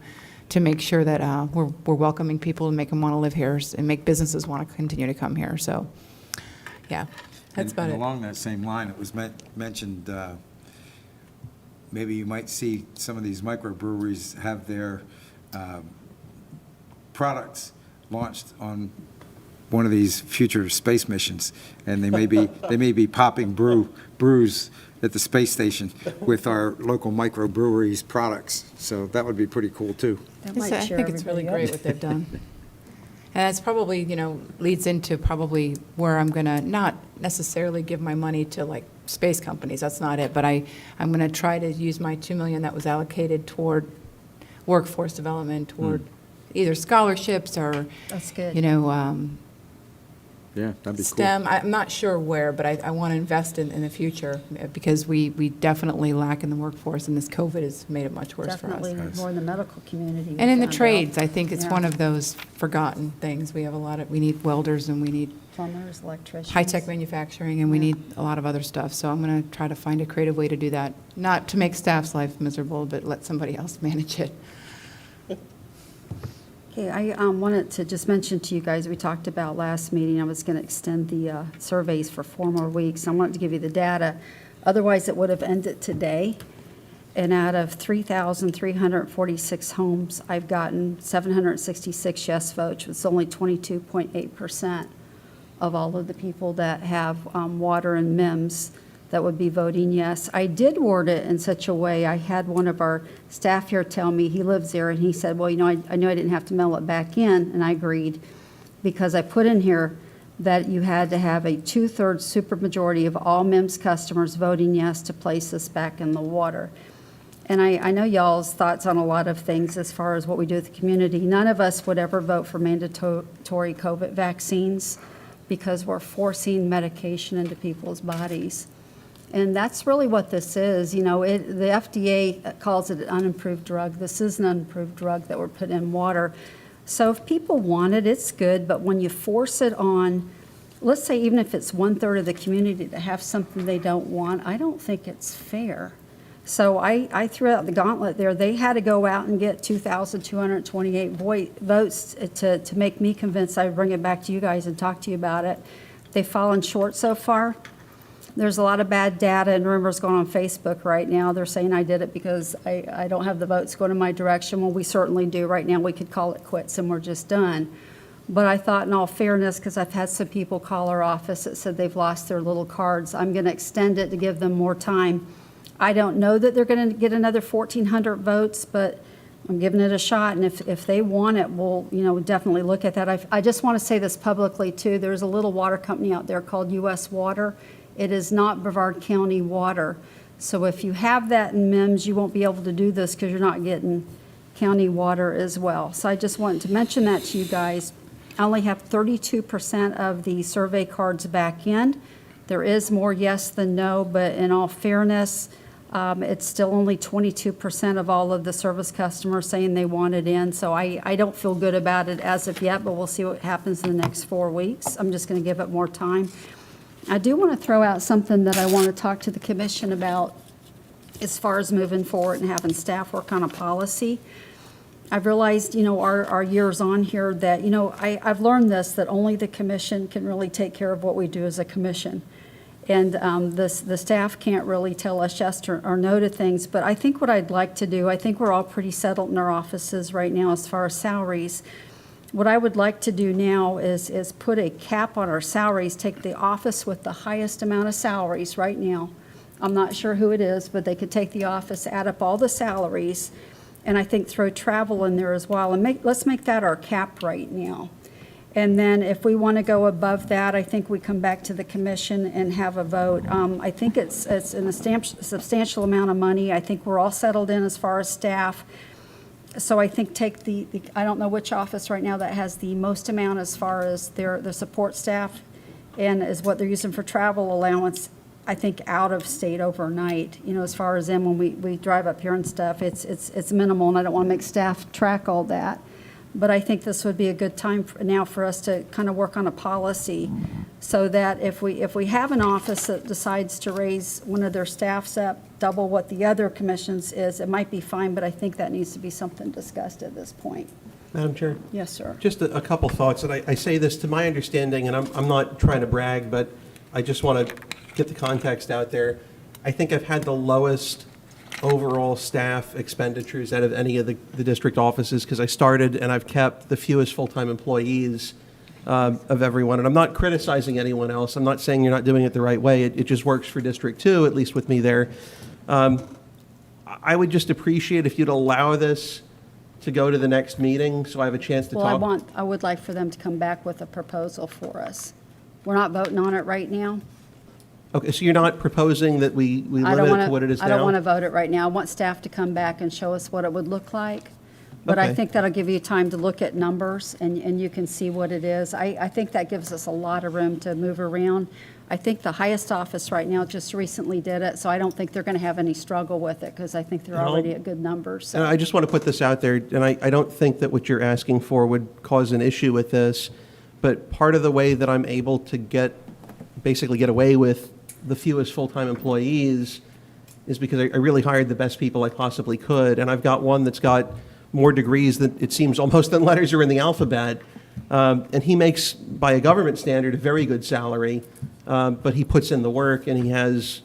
make sure that we're welcoming people and make them want to live here and make businesses want to continue to come here. So, yeah, that's about it. Along that same line, it was mentioned, maybe you might see some of these microbreweries have their products launched on one of these future space missions, and they may be popping brews at the space station with our local microbreweries products. So that would be pretty cool too. That might I cheer think it's really everybody great up. what they've done. And it's probably, leads into probably where I'm going to not necessarily give my money to like space companies. That's not it. But I'm going to try to use my $2 million that was allocated toward workforce development, toward either scholarships or, That's good. Yeah, that'd be STEM. I'm not sure where, but I want to invest in the future, because we definitely lack in the workforce, and this COVID has made it much worse for us. Definitely more in the medical community. And in we the found trades, out. I think it's Yeah. one of those forgotten things. We have we need welders, and we need Plumbers, electricians. high-tech manufacturing, and we need a lot of other stuff. So I'm going to try to find a creative way to do that, not to make staff's life miserable, but let somebody else manage it. Okay, I wanted to just mention to you guys, we talked about last meeting, I was going to extend the surveys for 4 more weeks. I wanted to give you the data. Otherwise, it would have ended today. And out of 3,346 homes, I've gotten 766 yes votes. It's only 22.8% of all of the people that have water and MIMS that would be voting yes. I did word it in such a way, I had one of our staff here tell me, he lives there, and he said, well, you know, I knew I didn't have to mail it back in, and I agreed, because I put in here that you had to have a 2/3 supermajority of all MIMS customers voting yes to place this back in the water. And I know y'all's thoughts on a lot of things as far as what we do with the community. None of us would ever vote for mandatory COVID vaccines because we're forcing medication into people's bodies. And that's really what this is. You know, the FDA calls it an unapproved drug. This is an unapproved drug that we're putting in water. So if people want it, it's good, but when you force it on, let's say even if it's 1/3 of the community to have something they don't want, I don't think it's fair. So I threw out the gauntlet there. They had to go out and get 2,228 votes to make me convinced I would bring it back to you guys and talk to you about it. They've fallen short so far. There's a lot of bad data and rumors going on Facebook right now. They're saying I did it because I don't have the votes going in my direction. Well, we certainly do. Right now, we could call it quits and we're just done. But I thought, in all fairness, because I've had some people call our office that said they've lost their little cards, I'm going to extend it to give them more time. I don't know that they're going to get another 1,400 votes, but I'm giving it a shot. And if they want it, we'll, you know, definitely look at that. I just want to say this publicly, too. There's a little water company out there called U.S. Water. It is not Brevard County water. So if you have that in MIMS, you won't be able to do this because you're not getting county water as well. So I just wanted to mention that to you guys. I only have 32% of the survey cards back in. There is more yes than no, but in all fairness, it's still only 22% of all of the service customers saying they want it in. So I don't feel good about it as of yet, but we'll see what happens in the next 4 weeks. I'm just going to give it more time. I do want to throw out something that I want to talk to the commission about as far as moving forward and having staff work on a policy. I've realized, you know, our years on here that, you know, I've learned this, that only the commission can really take care of what we do as a commission. And the staff can't really tell us yes or no to things. But I think what I'd like to do, I think we're all pretty settled in our offices right now as far as salaries. What I would like to do now is put a cap on our salaries, take the office with the highest amount of salaries right now. I'm not sure who it is, but they could take the office, add up all the salaries, and I think throw travel in there as well. And let's make that our cap right now. And then if we want to go above that, I think we come back to the commission and have a vote. I think it's in a substantial amount of money. I think we're all settled in as far as staff. So I think take I don't know which office right now that has the most amount as far as their support staff and is what they're using for travel allowance, I think out of state overnight, you know, as far as them when we drive up here and stuff, it's minimal, and I don't want to make staff track all that. But I think this would be a good time now for us to kind of work on a policy so that if we have an office that decides to raise one of their staffs up double what the other commissions is, it might be fine, but I think that needs to be something discussed at this point. Madam Chair? Yes, sir. Just a couple thoughts, and I say this to my understanding, and I'm not trying to brag, but I just want to get the context out there. I think I've had the lowest overall staff expenditures out of any of the district offices because I started and I've kept the fewest full-time employees of everyone. And I'm not criticizing anyone else. I'm not saying you're not doing it the right way. It just works for District 2, at least with me there. I would just appreciate if you'd allow this to go to the next meeting so I have a chance to talk. Well, I would like for them to come back with a proposal for us. We're not voting on it right now. Okay, so you're not proposing that we limit it to what it is now? I don't want to vote it right now. I want staff to come back and show us what it would look like. But I Okay. think that'll give you time to look at numbers and you can see what it is. I think that gives us a lot of room to move around. I think the highest office right now just recently did it, so I don't think they're going to have any struggle with it because I think they're already at good numbers. And So. I just want to put this out there, and I don't think that what you're asking for would cause an issue with this, but part of the way that I'm able to basically get away with the fewest full-time employees is because I really hired the best people I possibly could, and I've got one that's got more degrees than it seems almost than letters are in the alphabet, and he makes, by a government standard, a very good salary, but he puts in the work and he has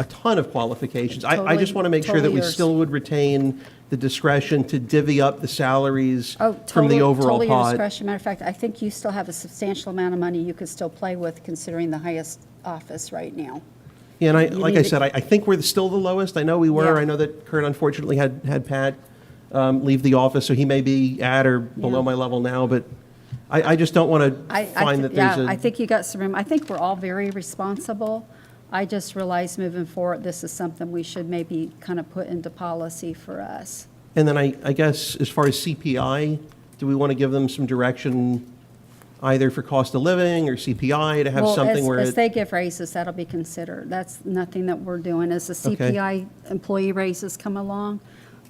a ton of qualifications. I Totally- just want to make sure that totally we yours. still would retain the discretion to divvy up the salaries Oh, from the overall totally your pot. discretion. Matter of fact, I think you still have a substantial amount of money you could still play with considering the highest office right now. Yeah, and You like need I to- said, I think we're still the lowest. I know we were. Yeah. I know that Kurt unfortunately had Pat leave the office, so he may be at or below Yeah. my level now, but I just don't want to find that there's Yeah, I a, think you got some room. I think we're all very responsible. I just realized moving forward, this is something we should maybe kind of put into policy for us. and then I guess as far as CPI, do we want to give them some direction either for cost of living or CPI to have Well, something where as it, they give raises, that'll be considered. That's nothing that we're doing. As the Okay. CPI employee raises come along,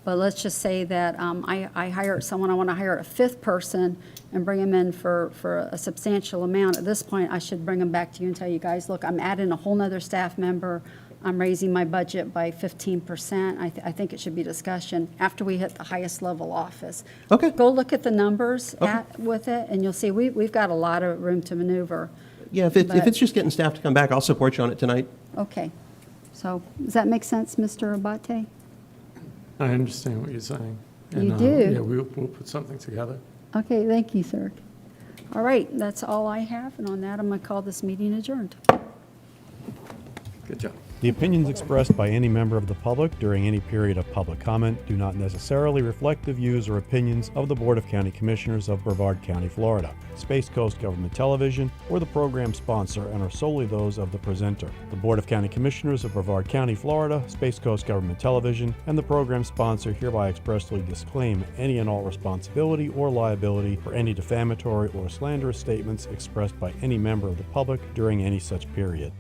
but let's just say that I hire someone, I want to hire a fifth person and bring them in for a substantial amount. At this point, I should bring them back to you and tell you guys, look, I'm adding a whole nother staff member. I'm raising my budget by 15%. I think it should be discussion after we hit the highest level office. Okay. Go look at the numbers with it, and you'll see we've got a lot of room to maneuver. yeah, if but- it's just getting staff to come back, I'll support you on it tonight. Okay. So, does that make sense, Mr. Abate? I understand what you're saying. You And, do? Yeah, we'll put something together. Okay, thank you, sir. All right, that's all I have, and on that, I'm going to call this meeting adjourned. Good job. The opinions expressed by any member of the public during any period of public comment do not necessarily reflect the views or opinions of the Board of County Commissioners of Brevard County, Florida, Space Coast Government Television, or the program sponsor, and are solely those of the presenter. The Board of County Commissioners of Brevard County, Florida, Space Coast Government Television, and the program sponsor hereby expressly disclaim any and all responsibility or liability for any defamatory or slanderous statements expressed by any member of the public during any such period.